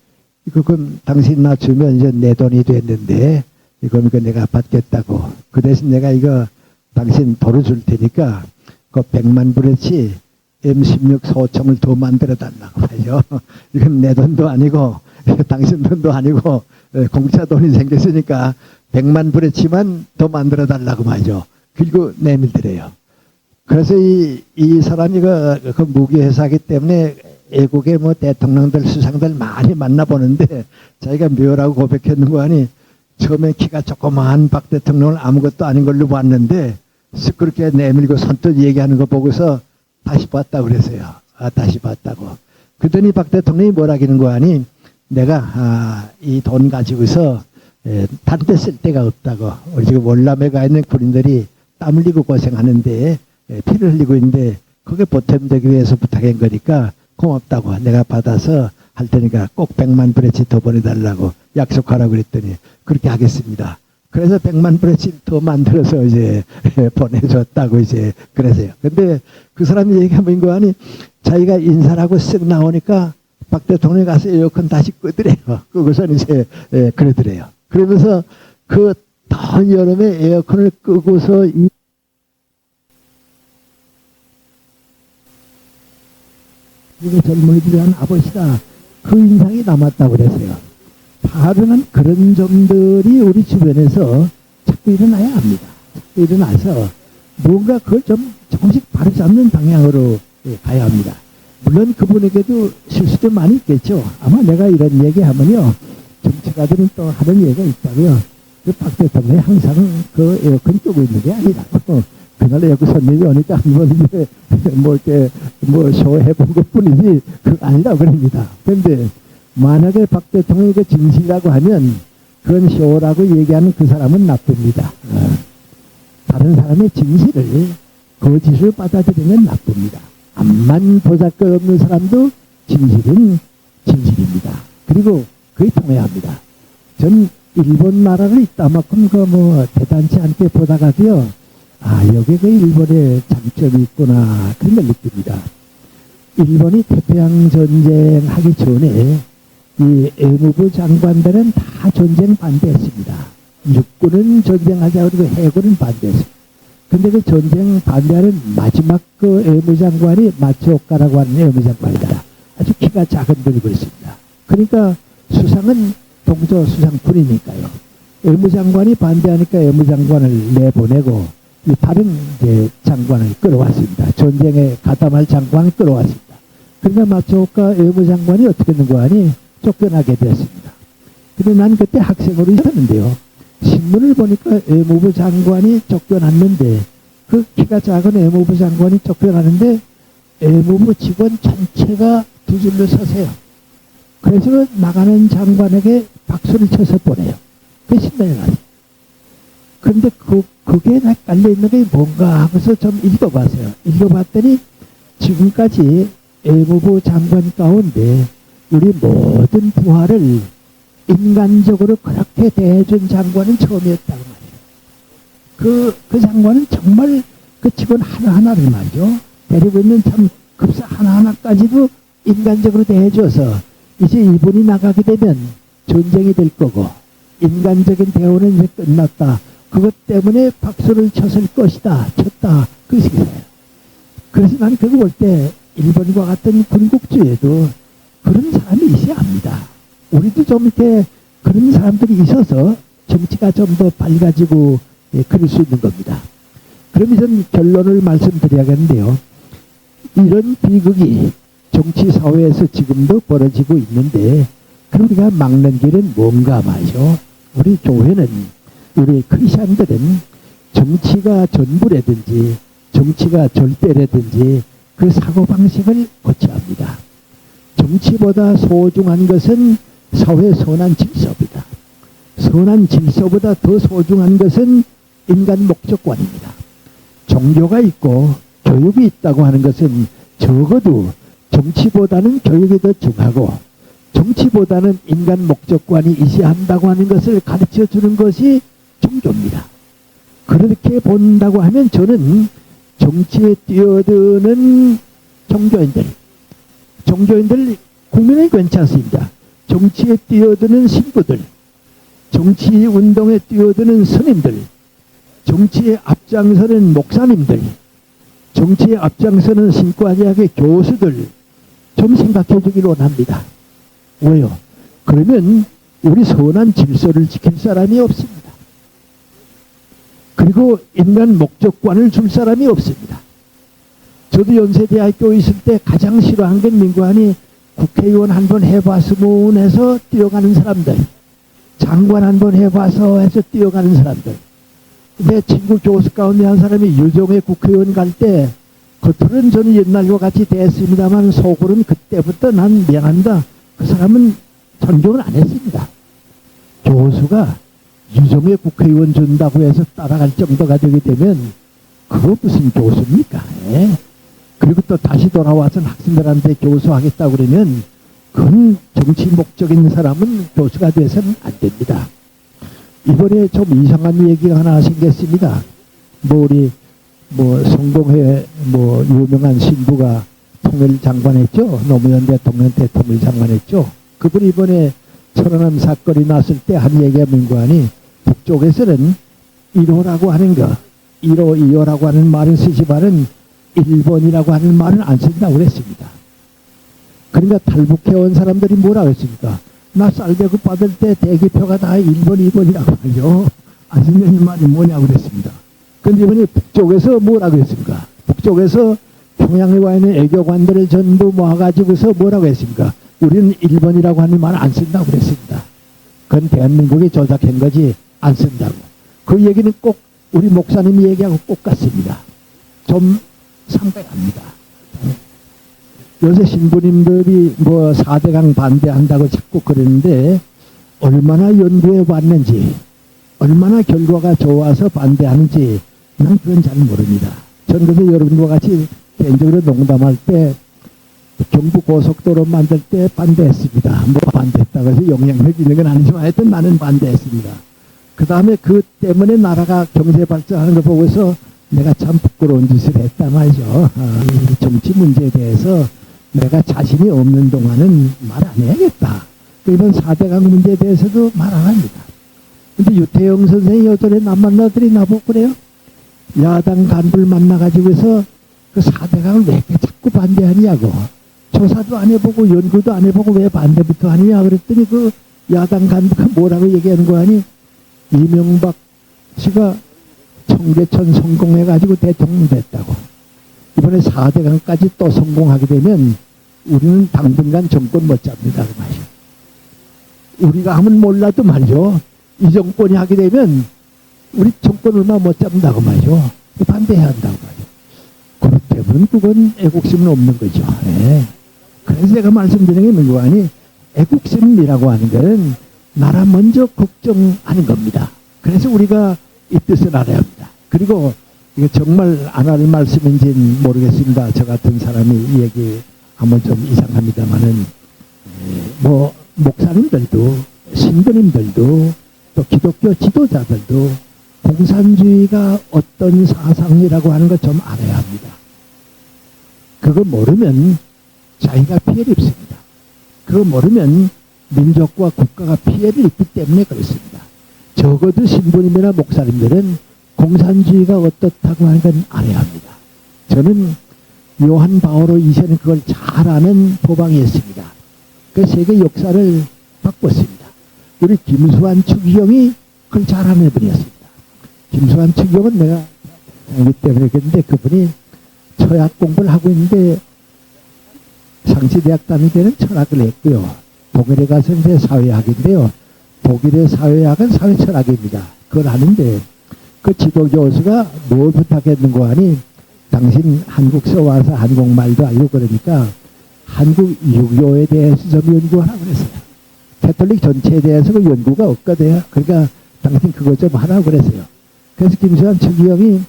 그건 당신 나 주면 이제 내 돈이 됐는데 이건 내가 받겠다고. 그 대신 내가 이거 당신 도로 줄 테니까 그 100만 불어치 M16 소총을 더 만들어 달라고 하죠. 이건 내 돈도 아니고 당신 돈도 아니고 공짜 돈이 생겼으니까 100만 불어치만 더 만들어 달라고 말이죠. 그리고 내밀더래요. 그래서 이 사람이 그 무기 회사이기 때문에 애국의 뭐 대통령들 수상들 많이 만나보는데 자기가 묘라고 고백했는 거 아니 처음에 키가 조그마한 박 대통령을 아무것도 아닌 걸로 봤는데 그렇게 내밀고 선뜻 얘기하는 거 보고서 다시 봤다고 그랬어요. 다시 봤다고. 그러더니 박 대통령이 뭐라기는 거 아니 내가 이 돈 가지고서 다른 데 쓸 데가 없다고. 우리 지금 월남에 가 있는 군인들이 땀 흘리고 고생하는데 피를 흘리고 있는데 그게 보탬되기 위해서 부탁한 거니까 고맙다고 내가 받아서 할 테니까 꼭 100만 불어치 더 보내달라고 약속하라고 그랬더니 그렇게 하겠습니다. 그래서 100만 불어치 더 만들어서 이제 보내줬다고 이제 그러세요. 근데 그 사람이 얘기하면 거 아니 자기가 인사라고 쓱 나오니까 박 대통령이 가서 에어컨 다시 끄더래요. 그것은 이제 그러더래요. 그러면서 그 더 먼 여름에 에어컨을 끄고서 이 젊은이들이 한 아버지다. 그 인상이 남았다고 그랬어요. 바로는 그런 점들이 우리 주변에서 자꾸 일어나야 합니다. 자꾸 일어나서 뭔가 그걸 좀 조금씩 바로잡는 방향으로 가야 합니다. 물론 그분에게도 실수도 많이 있겠죠. 아마 내가 이런 얘기하면요, 정치가들은 또 하는 얘기가 있다고요. 그 박 대통령이 항상 그 에어컨 끄고 있는 게 아니라고. 그날 여기 손님이 오니까 한번 이제 이렇게 쇼해본 것 뿐이지 그거 아니라고 그럽니다. 그런데 만약에 박 대통령이 그 진실이라고 하면 그건 쇼라고 얘기하는 그 사람은 나쁩니다. 다른 사람의 진실을, 거짓을 받아들이면 나쁩니다. 암만 보잘것 없는 사람도 진실은 진실입니다. 그리고 그게 통해야 합니다. 전 일본 나라를 이따만큼 대단치 않게 보다가도요, 여기에 그 일본의 장점이 있구나, 그런 걸 느낍니다. 일본이 태평양 전쟁 하기 전에 이 외무부 장관들은 다 전쟁 반대했습니다. 육군은 전쟁하자 그러고 해군은 반대했습니다. 근데 그 전쟁 반대하는 마지막 그 외무장관이 마츠오카라고 하는 외무장관이다. 아주 키가 작은 분이 그랬습니다. 그러니까 수상은 동조 수상군이니까요. 외무장관이 반대하니까 외무장관을 내보내고 이 다른 장관을 끌어왔습니다. 전쟁에 가담할 장관을 끌어왔습니다. 그러니까 마츠오카 외무장관이 어떻게 했는가 하니 쫓겨나게 됐습니다. 근데 난 그때 학생으로 있었는데요. 신문을 보니까 외무부 장관이 쫓겨났는데, 그 키가 작은 외무부 장관이 쫓겨나는데 외무부 직원 전체가 두 줄로 서세요. 그래서 나가는 장관에게 박수를 쳐서 보내요. 그게 신문에 나요. 그런데 그게 깔려있는 게 뭔가 하고서 좀 읽어봤어요. 읽어봤더니 지금까지 외무부 장관 가운데 우리 모든 부하를 인간적으로 그렇게 대해준 장관은 처음이었다고 말이에요. 그 장관은 정말 그 직원 하나하나를 말이죠. 데리고 있는 참 급사 하나하나까지도 인간적으로 대해줘서 이제 이분이 나가게 되면 전쟁이 될 거고 인간적인 대우는 이제 끝났다. 그것 때문에 박수를 쳤을 것이다. 쳤다. 그 식이에요. 그래서 나는 그거 볼 때 일본과 같은 군국주의에도 그런 사람이 있어야 합니다. 우리도 좀 이렇게 그런 사람들이 있어서 정치가 좀 더 밝아지고 그럴 수 있는 겁니다. 그럼 이제 결론을 말씀드려야겠는데요. 이런 비극이 정치 사회에서 지금도 벌어지고 있는데 그럼 우리가 막는 길은 뭔가 말이죠. 우리 교회는, 우리 크리스천들은 정치가 전부라든지 정치가 절대라든지 그 사고방식을 고쳐야 합니다. 정치보다 소중한 것은 사회 선한 질서입니다. 선한 질서보다 더 소중한 것은 인간 목적관입니다. 종교가 있고 교육이 있다고 하는 것은 적어도 정치보다는 교육이 더 중하고 정치보다는 인간 목적관이 있어야 한다고 하는 것을 가르쳐 주는 것이 종교입니다. 그렇게 본다고 하면 저는 정치에 뛰어드는 종교인들 국민은 괜찮습니다. 정치에 뛰어드는 신부들, 정치 운동에 뛰어드는 스님들, 정치에 앞장서는 목사님들, 정치에 앞장서는 신과대학의 교수들 좀 생각해 주기를 원합니다. 왜요? 그러면 우리 선한 질서를 지킬 사람이 없습니다. 그리고 인간 목적관을 줄 사람이 없습니다. 저도 연세대학교에 있을 때 가장 싫어한 건 민관이 국회의원 한번 해봤으면 해서 뛰어가는 사람들, 장관 한번 해봐서 해서 뛰어가는 사람들. 내 친구 교수 가운데 한 사람이 유종의 국회의원 갈 때 겉으로는 저는 옛날과 같이 됐습니다만 속으로는 그때부터 난 미안한다. 그 사람은 존경을 안 했습니다. 교수가 유종의 국회의원 준다고 해서 따라갈 정도가 되게 되면 그거 무슨 교수입니까? 그리고 또 다시 돌아와서 학생들한테 교수하겠다고 그러면 그건 정치 목적인 사람은 교수가 돼서는 안 됩니다. 이번에 좀 이상한 얘기가 하나 생겼습니다. 우리 성공회 유명한 신부가 통일장관했죠. 노무현 대통령 때 통일장관했죠. 그분이 이번에 천안함 사건이 났을 때 한 얘기가 민관이 북쪽에서는 1호라고 하는 거, 1호, 2호라고 하는 말을 쓰지만은 1번이라고 하는 말은 안 쓴다고 그랬습니다. 그러니까 탈북해온 사람들이 뭐라고 했습니까? 나 쌀배급 받을 때 대기표가 다 1번, 2번이라고 하죠. 안 쓴다는 말이 뭐냐고 그랬습니다. 근데 이번에 북쪽에서 뭐라고 했습니까? 북쪽에서 평양에 와 있는 애교관들을 전부 모아가지고서 뭐라고 했습니까? 우리는 1번이라고 하는 말 안 쓴다고 그랬습니다. 그건 대한민국이 조작한 거지 안 쓴다고. 그 얘기는 꼭 우리 목사님이 얘기하고 꼭 같습니다. 좀 상백합니다. 요새 신부님들이 뭐 4대강 반대한다고 자꾸 그러는데 얼마나 연구해 봤는지 얼마나 결과가 좋아서 반대하는지 난 그건 잘 모릅니다. 전 그래서 여러분과 같이 개인적으로 농담할 때 경부고속도로 만들 때 반대했습니다. 뭐 반대했다고 해서 영향력 있는 건 아니지만 하여튼 나는 반대했습니다. 그 다음에 그 때문에 나라가 경제 발전하는 걸 보고서 내가 참 부끄러운 짓을 했다 말이죠. 이 정치 문제에 대해서 내가 자신이 없는 동안은 말 안 해야겠다. 이번 4대강 문제에 대해서도 말 안 합니다. 근데 유태영 선생이 어전에 남 만나더니 나보고 그래요. 야당 간부를 만나가지고서 그 4대강을 왜 이렇게 자꾸 반대하냐고. 조사도 안 해보고 연구도 안 해보고 왜 반대부터 하느냐 그랬더니 그 야당 간부가 뭐라고 얘기하는 거 아니? 이명박 씨가 청계천 성공해가지고 대통령 됐다고. 이번에 4대강까지 또 성공하게 되면 우리는 당분간 정권 못 잡니다. 그 말이요. 우리가 하면 몰라도 말이죠. 이 정권이 하게 되면 우리 정권 얼마 못 잡는다고 말이죠. 반대해야 한다고 말이죠. 그렇다면 그건 애국심은 없는 거죠. 네. 그래서 제가 말씀드리는 게 뭐고 하니 애국심이라고 하는 건 나라 먼저 걱정하는 겁니다. 그래서 우리가 이 뜻을 알아야 합니다. 그리고 이게 정말 안 할 말씀인지는 모르겠습니다. 저 같은 사람이 얘기하면 좀 이상합니다만은 뭐 목사님들도 신부님들도 또 기독교 지도자들도 공산주의가 어떤 사상이라고 하는 걸 좀 알아야 합니다. 그거 모르면 자기가 피해를 입습니다. 그거 모르면 민족과 국가가 피해를 입기 때문에 그렇습니다. 적어도 신부님이나 목사님들은 공산주의가 어떻다고 하는 건 알아야 합니다. 저는 요한 바오로 2세는 그걸 잘 아는 보방이었습니다. 그 세계 역사를 바꿨습니다. 우리 김수환 추기경이 그걸 잘 아는 분이었습니다. 김수환 추기경은 내가 알기 때문에 그런데 그분이 철학 공부를 하고 있는데 상시대학 다닐 때는 철학을 했고요. 독일에 가서 이제 사회학인데요. 독일의 사회학은 사회철학입니다. 그걸 아는데 그 지도 교수가 뭘 부탁했는고 하니 당신 한국서 와서 한국말도 알고 그러니까 한국 유교에 대해서 좀 연구하라고 그랬어요. 캐톨릭 전체에 대해서 그 연구가 없거든요. 그러니까 당신 그거 좀 하라고 그랬어요. 그래서 김수환 추기경이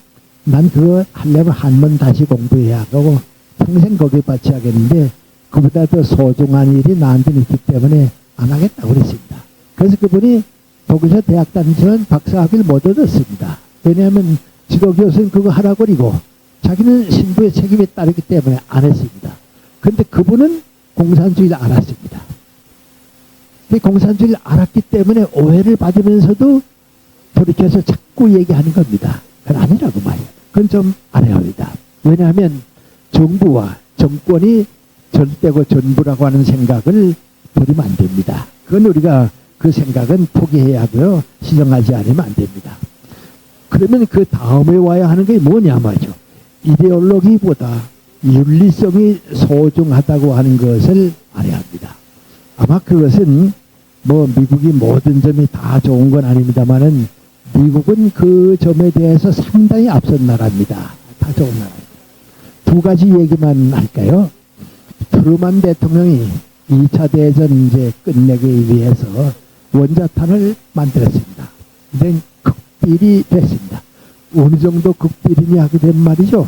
난 그거 하려면 한번 다시 공부해야 하고 평생 거기에 바쳐야겠는데 그보다 더 소중한 일이 나한테는 있기 때문에 안 하겠다고 그랬습니다. 그래서 그분이 독일에서 대학 다니지만 박사학위를 못 얻었습니다. 왜냐하면 지도교수는 그거 하라고 그리고 자기는 신부의 책임에 따르기 때문에 안 했습니다. 그런데 그분은 공산주의를 알았습니다. 공산주의를 알았기 때문에 오해를 받으면서도 돌이켜서 자꾸 얘기하는 겁니다. 그건 아니라고 말이에요. 그건 좀 알아야 합니다. 왜냐하면 정부와 정권이 절대고 전부라고 하는 생각을 버리면 안 됩니다. 그건 우리가 그 생각은 포기해야 하고요. 시정하지 않으면 안 됩니다. 그러면 그 다음에 와야 하는 게 뭐냐 말이죠. 이데올로기보다 윤리성이 소중하다고 하는 것을 알아야 합니다. 아마 그것은 뭐 미국이 모든 점이 다 좋은 건 아닙니다만은 미국은 그 점에 대해서 상당히 앞선 나라입니다. 다 좋은 나라입니다. 두 가지 얘기만 할까요? 트루만 대통령이 2차 대전 이제 끝내기 위해서 원자탄을 만들었습니다. 이제 극비리 됐습니다. 어느 정도 극비리냐 하게 된 말이죠.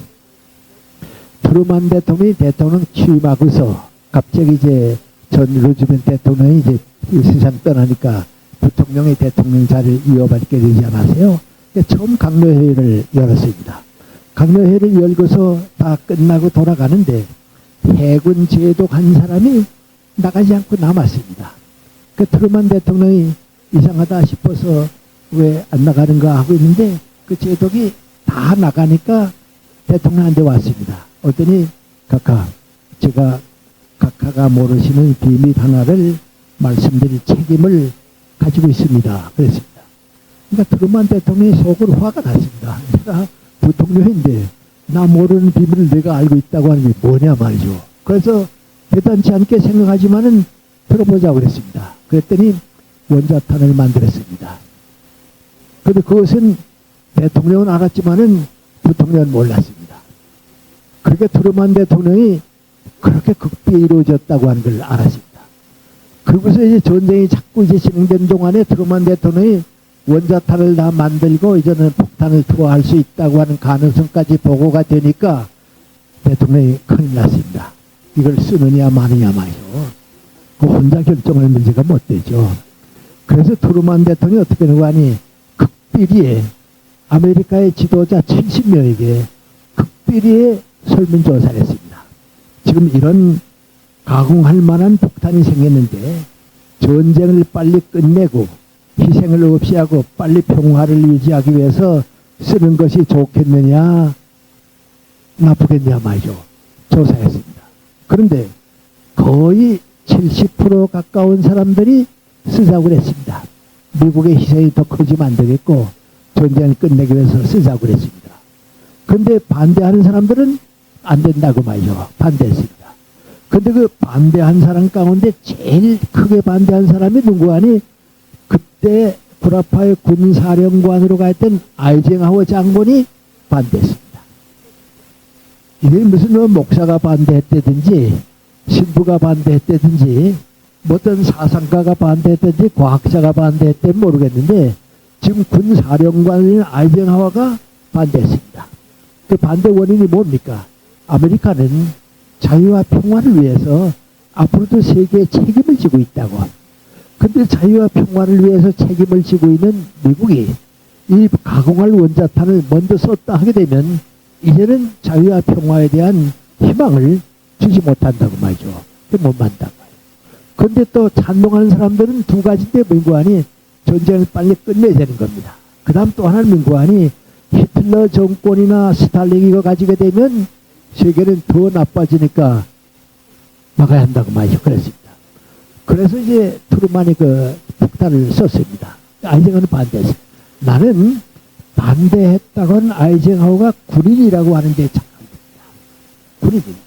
트루만 대통령이 대통령 취임하고서 갑자기 이제 전 루즈벨트 대통령이 이제 세상 떠나니까 부통령이 대통령 자리를 이어받게 되지 않았어요. 처음 강요회의를 열었습니다. 강요회의를 열고서 다 끝나고 돌아가는데 해군 제독 한 사람이 나가지 않고 남았습니다. 그 트루만 대통령이 이상하다 싶어서 왜 안 나가는가 하고 있는데 그 제독이 다 나가니까 대통령한테 왔습니다. 어떠니 제가 각하가 모르시는 비밀 하나를 말씀드릴 책임을 가지고 있습니다. 그랬습니다. 그러니까 트루먼 대통령이 속으로 화가 났습니다. 내가 부통령인데 나 모르는 비밀을 내가 알고 있다고 하는 게 뭐냐 말이죠. 그래서 대단치 않게 생각하지만은 들어보자고 그랬습니다. 그랬더니 원자탄을 만들었습니다. 그런데 그것은 대통령은 알았지만은 부통령은 몰랐습니다. 그렇게 트루먼 대통령이 그렇게 극비에 이루어졌다고 하는 걸 알았습니다. 그러고서 이제 전쟁이 자꾸 이제 진행된 동안에 트루먼 대통령이 원자탄을 다 만들고 이제는 폭탄을 투하할 수 있다고 하는 가능성까지 보고가 되니까 대통령이 큰일 났습니다. 이걸 쓰느냐 마느냐 말이죠. 그 혼자 결정할 문제가 못 되죠. 그래서 트루먼 대통령이 어떻게 하는 거 아니 극비리에 아메리카의 지도자 70명에게 극비리에 설문조사를 했습니다. 지금 이런 가공할 만한 폭탄이 생겼는데 전쟁을 빨리 끝내고 희생을 없이 하고 빨리 평화를 유지하기 위해서 쓰는 것이 좋겠느냐 나쁘겠냐 말이죠. 조사했습니다. 그런데 거의 70% 가까운 사람들이 쓰자고 그랬습니다. 미국의 희생이 더 커지면 안 되겠고 전쟁을 끝내기 위해서 쓰자고 그랬습니다. 그런데 반대하는 사람들은 안 된다고 말이죠. 반대했습니다. 근데 그 반대한 사람 가운데 제일 크게 반대한 사람이 누구 아니? 그때 구라파의 군사령관으로 가 있던 아이젠하워 장군이 반대했습니다. 이게 무슨 목사가 반대했다든지 신부가 반대했다든지 어떤 사상가가 반대했다든지 과학자가 반대했다든지 모르겠는데 지금 군사령관인 아이젠하워가 반대했습니다. 그 반대 원인이 뭡니까? 아메리카는 자유와 평화를 위해서 앞으로도 세계에 책임을 지고 있다고. 근데 자유와 평화를 위해서 책임을 지고 있는 미국이 이 가공할 원자탄을 먼저 썼다 하게 되면 이제는 자유와 평화에 대한 희망을 주지 못한다고 말이죠. 못 만다고. 그런데 또 찬동하는 사람들은 두 가지인데 민구안이 전쟁을 빨리 끝내야 되는 겁니다. 그 다음 또 하나는 민구안이 히틀러 정권이나 스탈린이 이거 가지게 되면 세계는 더 나빠지니까 막아야 한다고 말이죠. 그랬습니다. 그래서 이제 트루먼이 그 폭탄을 썼습니다. 아이젠하워는 반대했어요. 나는 반대했다고는 아이젠하워가 군인이라고 하는데 착각입니다. 군인입니다.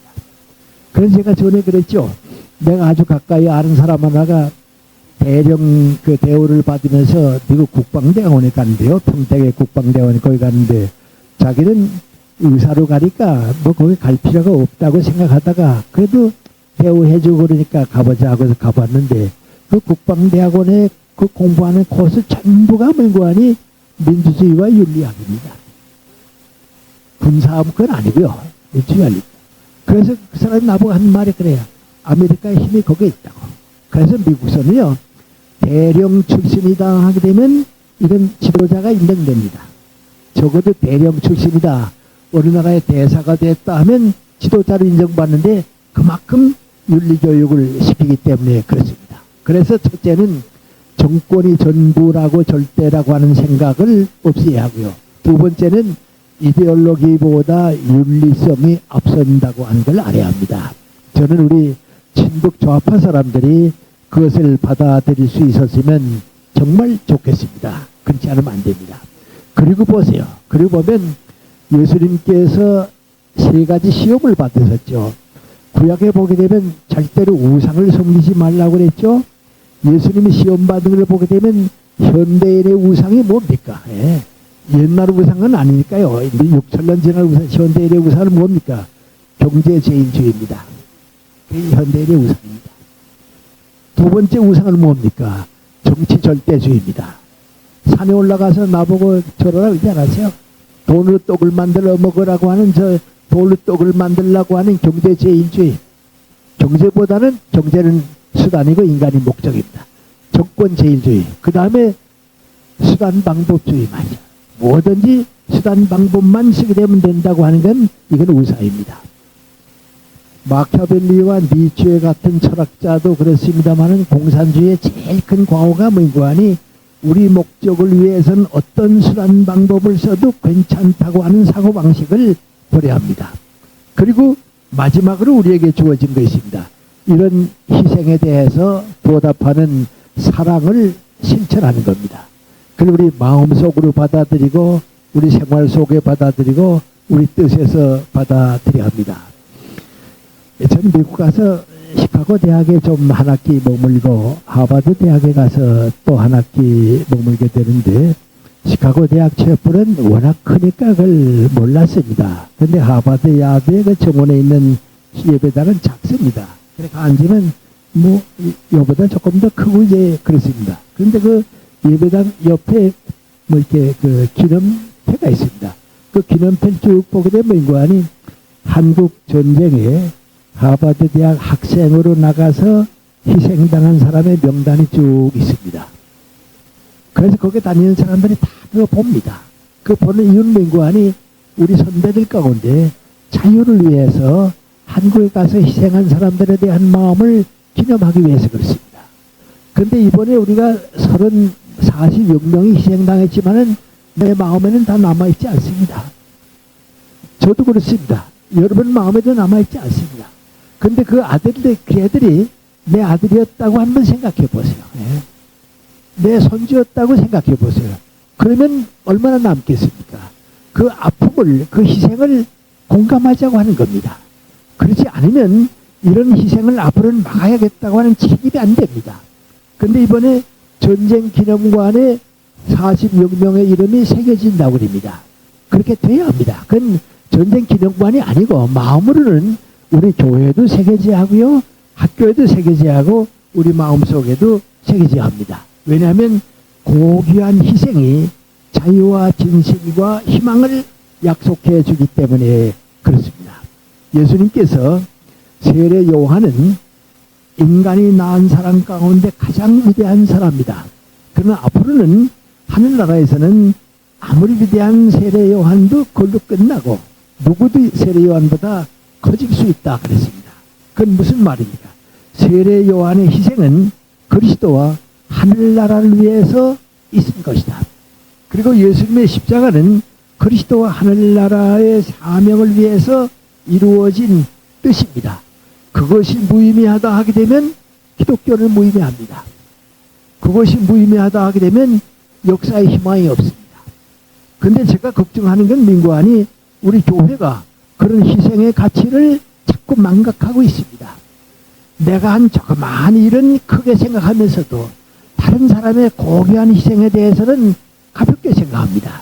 그래서 제가 전에 그랬죠. 내가 아주 가까이 아는 사람 하나가 대령 그 대우를 받으면서 미국 국방대원에 갔는데요. 평택의 국방대원에 거기 갔는데 자기는 의사로 가니까 뭐 거기 갈 필요가 없다고 생각하다가 그래도 대우해주고 그러니까 가보자 하고서 가봤는데 그 국방대학원에 그 공부하는 코스 전부가 민구안이 민주주의와 윤리학입니다. 군사학 그건 아니고요. 민주주의입니다. 그래서 그 사람이 나보고 한 말이 그래요. 아메리카의 힘이 거기에 있다고. 그래서 미국서는요. 대령 출신이다 하게 되면 이런 지도자가 인정됩니다. 적어도 대령 출신이다. 어느 나라의 대사가 됐다 하면 지도자로 인정받는데 그만큼 윤리교육을 시키기 때문에 그렇습니다. 그래서 첫째는 정권이 전부라고 절대라고 하는 생각을 없애야 하고요. 두 번째는 이데올로기보다 윤리성이 앞선다고 하는 걸 알아야 합니다. 저는 우리 친북 좌파 사람들이 그것을 받아들일 수 있었으면 정말 좋겠습니다. 그렇지 않으면 안 됩니다. 그리고 보세요. 그리고 보면 예수님께서 세 가지 시험을 받으셨죠. 구약에 보게 되면 절대로 우상을 섬기지 말라고 그랬죠. 예수님이 시험 받은 걸 보게 되면 현대인의 우상이 뭡니까? 예. 옛날 우상은 아니니까요. 6천년 지난 우상, 현대인의 우상은 뭡니까? 경제제인주의입니다. 그게 현대인의 우상입니다. 두 번째 우상은 뭡니까? 정치절대주의입니다. 산에 올라가서 나보고 저러라 그러지 않았어요? 돈으로 떡을 만들어 먹으라고 하는 돌로 떡을 만들려고 하는 경제제인주의. 경제보다는 경제는 수단이고 인간이 목적입니다. 정권제일주의. 그 다음에 수단 방법주의 말이죠. 뭐든지 수단 방법만 쓰게 되면 된다고 하는 건 이건 우사입니다. 마키아벨리와 니츠에 같은 철학자도 그렇습니다만은 공산주의의 제일 큰 과오가 민구안이 우리 목적을 위해서는 어떤 수단 방법을 써도 괜찮다고 하는 사고방식을 버려야 합니다. 그리고 마지막으로 우리에게 주어진 것입니다. 이런 희생에 대해서 보답하는 사랑을 실천하는 겁니다. 그걸 우리 마음속으로 받아들이고 우리 생활 속에 받아들이고 우리 뜻에서 받아들여야 합니다. 저는 미국 가서 시카고 대학에 좀 한 학기 머물고 하버드 대학에 가서 또 한 학기 머물게 되는데 시카고 대학 촛불은 워낙 크니까 그걸 몰랐습니다. 근데 하버드 야대 그 정원에 있는 예배당은 작습니다. 그러니까 앉으면 뭐 요보다 조금 더 크고 이제 그렇습니다. 그런데 그 예배당 옆에 뭐 이렇게 그 기념패가 있습니다. 그 기념패를 쭉 보게 되면 뭐하니 한국 전쟁에 하버드 대학 학생으로 나가서 희생당한 사람의 명단이 쭉 있습니다. 그래서 거기에 다니는 사람들이 다 그거 봅니다. 그 보는 이유는 뭐하니 우리 선배들 가운데 자유를 위해서 한국에 가서 희생한 사람들에 대한 마음을 기념하기 위해서 그렇습니다. 그런데 이번에 우리가 46명이 희생당했지만은 내 마음에는 다 남아있지 않습니다. 저도 그렇습니다. 여러분 마음에도 남아있지 않습니다. 근데 그 아들들, 그 애들이 내 아들이었다고 한번 생각해 보세요. 내 손주였다고 생각해 보세요. 그러면 얼마나 남겠습니까? 그 아픔을, 그 희생을 공감하자고 하는 겁니다. 그렇지 않으면 이런 희생을 앞으로는 막아야겠다고 하는 책임이 안 됩니다. 근데 이번에 전쟁 기념관에 46명의 이름이 새겨진다고 그럽니다. 그렇게 돼야 합니다. 그건 전쟁 기념관이 아니고 마음으로는 우리 교회도 새겨져야 하고요. 학교에도 새겨져야 하고 우리 마음속에도 새겨져야 합니다. 왜냐하면 고귀한 희생이 자유와 진실과 희망을 약속해 주기 때문에 그렇습니다. 예수님께서 세례 요한은 인간이 낳은 사람 가운데 가장 위대한 사람이다. 그러나 앞으로는 하늘나라에서는 아무리 위대한 세례 요한도 그걸로 끝나고 누구도 세례 요한보다 커질 수 있다 그랬습니다. 그건 무슨 말입니까? 세례 요한의 희생은 그리스도와 하늘나라를 위해서 있은 것이다. 그리고 예수님의 십자가는 그리스도와 하늘나라의 사명을 위해서 이루어진 뜻입니다. 그것이 무의미하다 하게 되면 기독교는 무의미합니다. 그것이 무의미하다 하게 되면 역사의 희망이 없습니다. 근데 제가 걱정하는 건 민구안이 우리 교회가 그런 희생의 가치를 자꾸 망각하고 있습니다. 내가 한 조그마한 일은 크게 생각하면서도 다른 사람의 고귀한 희생에 대해서는 가볍게 생각합니다.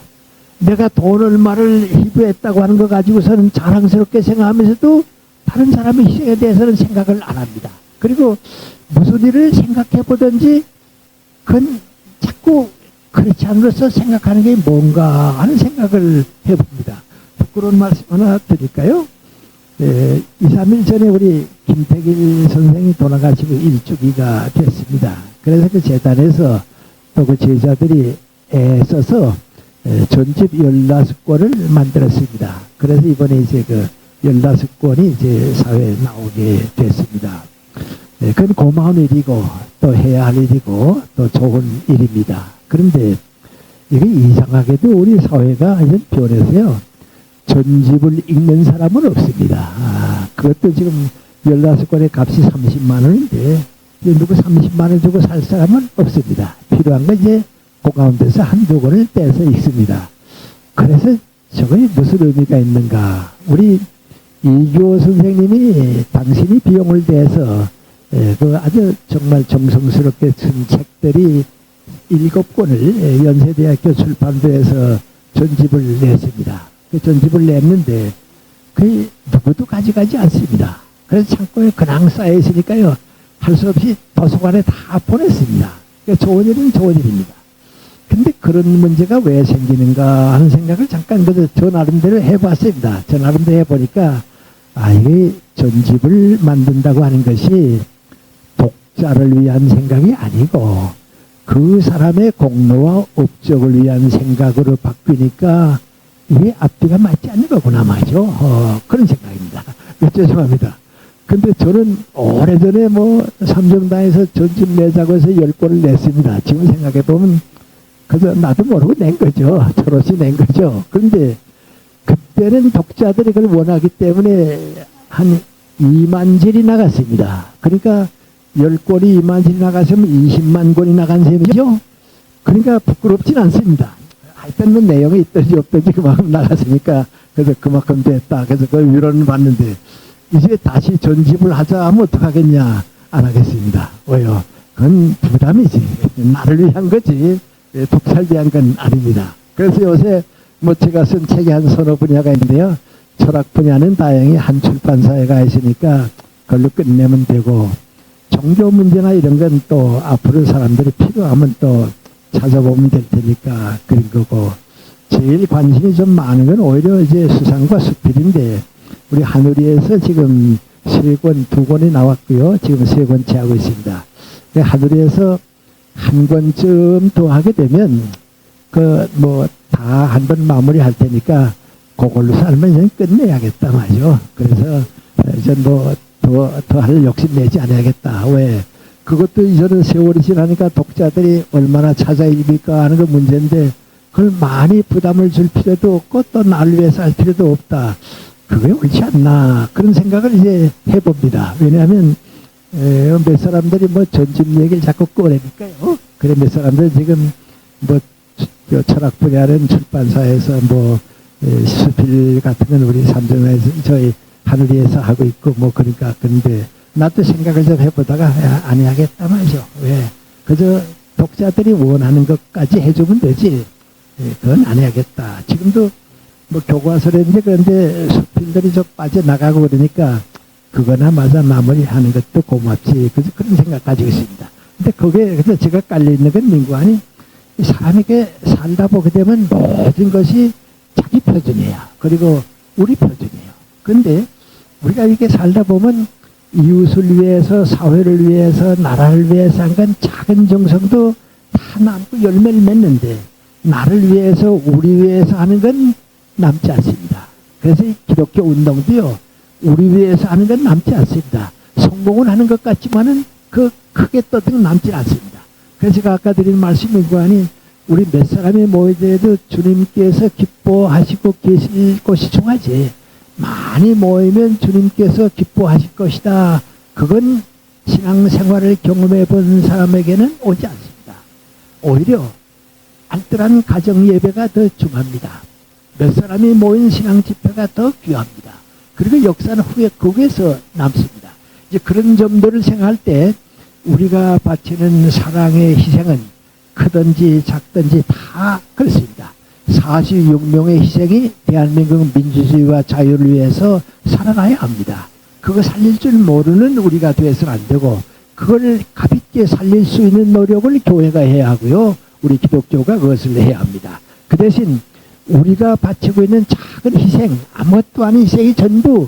내가 돈 얼마를 희부했다고 하는 거 가지고서는 자랑스럽게 생각하면서도 다른 사람의 희생에 대해서는 생각을 안 합니다. 그리고 무슨 일을 생각해 보든지 그건 자꾸 그렇지 않으로서 생각하는 게 뭔가 하는 생각을 해봅니다. 부끄러운 말씀 하나 드릴까요? 2, 3일 전에 우리 김태길 선생이 돌아가시고 일주기가 됐습니다. 그래서 그 재단에서 또 그 제자들이 애써서 전집 16권을 만들었습니다. 그래서 이번에 이제 그 16권이 이제 사회에 나오게 됐습니다. 그건 고마운 일이고 또 해야 할 일이고 또 좋은 일입니다. 그런데 이게 이상하게도 우리 사회가 이제 변해서요. 전집을 읽는 사람은 없습니다. 그것도 지금 16권의 값이 30만 원인데 누구 30만 원 주고 살 사람은 없습니다. 필요한 건 이제 그 가운데서 한두 권을 떼서 읽습니다. 그래서 저거에 무슨 의미가 있는가. 우리 이교 선생님이 당신이 비용을 대서 그 아주 정말 정성스럽게 쓴 책들이 7권을 연세대학교 출판부에서 전집을 냈습니다. 그 전집을 냈는데 거의 누구도 가져가지 않습니다. 그래서 창고에 그냥 쌓여 있으니까요. 할 수 없이 도서관에 다 보냈습니다. 그러니까 좋은 일은 좋은 일입니다. 근데 그런 문제가 왜 생기는가 하는 생각을 잠깐 저 나름대로 해봤습니다. 저 나름대로 해보니까 이게 전집을 만든다고 하는 것이 독자를 위한 생각이 아니고 그 사람의 공로와 업적을 위한 생각으로 바뀌니까 이게 앞뒤가 맞지 않는 거구나 말이죠. 그런 생각입니다. 죄송합니다. 근데 저는 오래전에 삼정당에서 전집 내자고 해서 10권을 냈습니다. 지금 생각해보면 그래서 나도 모르고 낸 거죠. 저롯이 낸 거죠. 그런데 그때는 독자들이 그걸 원하기 때문에 한 2만 질이 나갔습니다. 그러니까 10권이 2만 질이 나갔으면 20만 권이 나간 셈이죠. 그러니까 부끄럽진 않습니다. 하여튼 뭐 내용이 있든지 없든지 그만큼 나갔으니까 그래서 그만큼 됐다. 그래서 그 위로는 받는데 이제 다시 전집을 하자 하면 어떡하겠냐. 안 하겠습니다. 왜요? 그건 부담이지. 나를 위한 거지. 독자를 위한 건 아닙니다. 그래서 요새 뭐 제가 쓴 책이 한 서너 분야가 있는데요. 철학 분야는 다행히 한 출판사에 가 있으니까 그걸로 끝내면 되고 종교 문제나 이런 건 또 앞으로 사람들이 필요하면 또 찾아보면 될 테니까 그런 거고 제일 관심이 좀 많은 건 오히려 이제 수상과 수필인데 우리 하누리에서 지금 3권, 2권이 나왔고요. 지금 3권째 하고 있습니다. 하누리에서 한 권쯤 더 하게 되면 그 뭐 다 한 번 마무리 할 테니까 그걸로 살면 이제 끝내야겠다 말이죠. 그래서 이제 뭐 더 할 욕심 내지 않아야겠다. 왜? 그것도 이제는 세월이 지나니까 독자들이 얼마나 찾아 읽을까 하는 거 문제인데 그걸 많이 부담을 줄 필요도 없고 또 날 위해서 할 필요도 없다. 그게 옳지 않나 그런 생각을 이제 해봅니다. 왜냐하면 몇 사람들이 뭐 전집 얘기를 자꾸 꺼내니까요. 그래 몇 사람들 지금 뭐 철학 분야는 출판사에서 뭐 수필 같은 건 우리 삼정에서 저희 하늘이에서 하고 있고 뭐 그러니까 근데 나도 생각을 좀 해보다가 안 해야겠다 말이죠. 왜? 그저 독자들이 원하는 것까지 해주면 되지. 그건 안 해야겠다. 지금도 뭐 교과서인데 그런데 수필들이 좀 빠져나가고 그러니까 그거나 마저 마무리하는 것도 고맙지. 그런 생각 가지고 있습니다. 근데 제가 깔려있는 건 민구안이 사람에게 살다 보게 되면 모든 것이 자기 표준이에요. 그리고 우리 표준이에요. 근데 우리가 이렇게 살다 보면 이웃을 위해서, 사회를 위해서, 나라를 위해서 한 건 작은 정성도 다 남고 열매를 맺는데 나를 위해서, 우리 위해서 하는 건 남지 않습니다. 그래서 이 기독교 운동도요. 우리 위해서 하는 건 남지 않습니다. 성공을 하는 것 같지만은 그 크게 떠든 남지 않습니다. 그래서 제가 아까 드린 말씀이 뭐하니 우리 몇 사람이 모이더라도 주님께서 기뻐하시고 계실 것이 중하지. 많이 모이면 주님께서 기뻐하실 것이다. 그건 신앙생활을 경험해 본 사람에게는 오지 않습니다. 오히려 알뜰한 가정예배가 더 중요합니다. 몇 사람이 모인 신앙 집회가 더 귀합니다. 그리고 역사는 후에 거기에서 남습니다. 이제 그런 점들을 생각할 때 우리가 바치는 사랑의 희생은 크든지 작든지 다 그렇습니다. 46명의 희생이 대한민국 민주주의와 자유를 위해서 살아나야 합니다. 그거 살릴 줄 모르는 우리가 돼서는 안 되고 그걸 가볍게 살릴 수 있는 노력을 교회가 해야 하고요. 우리 기독교가 그것을 해야 합니다. 그 대신 우리가 바치고 있는 작은 희생, 아무것도 아닌 희생이 전부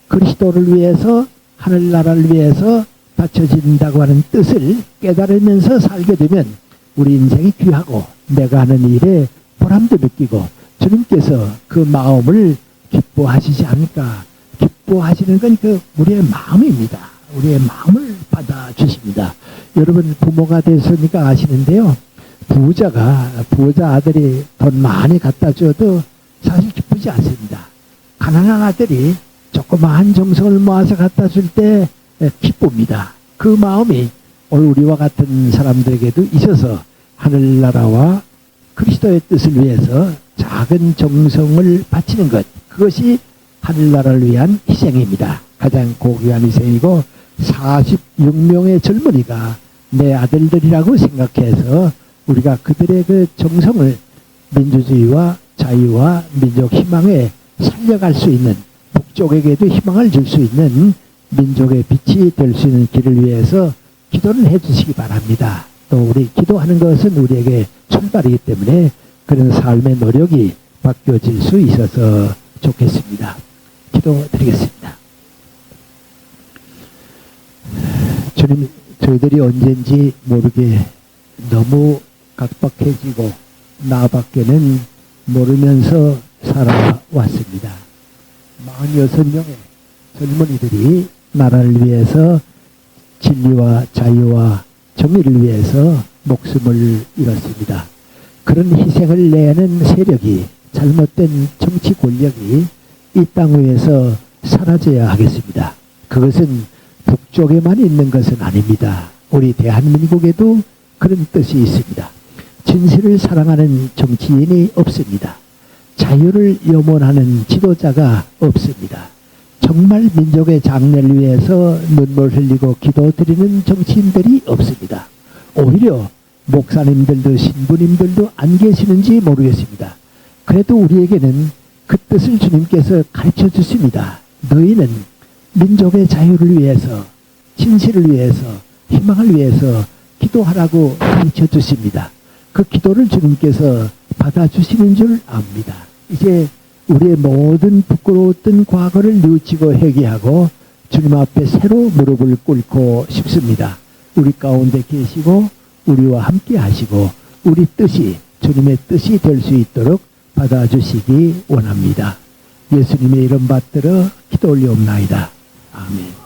그리스도를 위해서 하늘나라를 위해서 바쳐진다고 하는 뜻을 깨달으면서 살게 되면 우리 인생이 귀하고 내가 하는 일에 보람도 느끼고 주님께서 그 마음을 기뻐하시지 않을까. 기뻐하시는 건 그 우리의 마음입니다. 우리의 마음을 받아주십니다. 여러분 부모가 됐으니까 아시는데요. 부자 아들이 돈 많이 갖다 줘도 사실 기쁘지 않습니다. 가난한 아들이 조그마한 정성을 모아서 갖다 줄 때 기쁩니다. 그 마음이 오늘 우리와 같은 사람들에게도 있어서 하늘나라와 그리스도의 뜻을 위해서 작은 정성을 바치는 것, 그것이 하늘나라를 위한 희생입니다. 가장 고귀한 희생이고 46명의 젊은이가 내 아들들이라고 생각해서 우리가 그들의 그 정성을 민주주의와 자유와 민족 희망에 살려갈 수 있는, 북쪽에게도 희망을 줄 수 있는 민족의 빛이 될 수 있는 길을 위해서 기도를 해 주시기 바랍니다. 또 우리 기도하는 것은 우리에게 출발이기 때문에 그런 삶의 노력이 바뀌어질 수 있어서 좋겠습니다. 기도드리겠습니다. 주님, 저희들이 언젠지 모르게 너무 각박해지고 나밖에는 모르면서 살아왔습니다. 46명의 젊은이들이 나라를 위해서 진리와 자유와 정의를 위해서 목숨을 잃었습니다. 그런 희생을 내는 세력이, 잘못된 정치 권력이 이 땅 위에서 사라져야 하겠습니다. 그것은 북쪽에만 있는 것은 아닙니다. 우리 대한민국에도 그런 뜻이 있습니다. 진실을 사랑하는 정치인이 없습니다. 자유를 염원하는 지도자가 없습니다. 정말 민족의 장래를 위해서 눈물 흘리고 기도드리는 정치인들이 없습니다. 오히려 목사님들도 신부님들도 안 계시는지 모르겠습니다. 그래도 우리에게는 그 뜻을 주님께서 가르쳐 주십니다. 너희는 민족의 자유를 위해서, 진실을 위해서, 희망을 위해서 기도하라고 가르쳐 주십니다. 그 기도를 주님께서 받아주시는 줄 압니다. 이제 우리의 모든 부끄러웠던 과거를 뉘우치고 회개하고 주님 앞에 새로 무릎을 꿇고 싶습니다. 우리 가운데 계시고 우리와 함께 하시고 우리 뜻이 주님의 뜻이 될 수 있도록 받아주시기 원합니다. 예수님의 이름 받들어 기도 올리옵나이다. 아멘.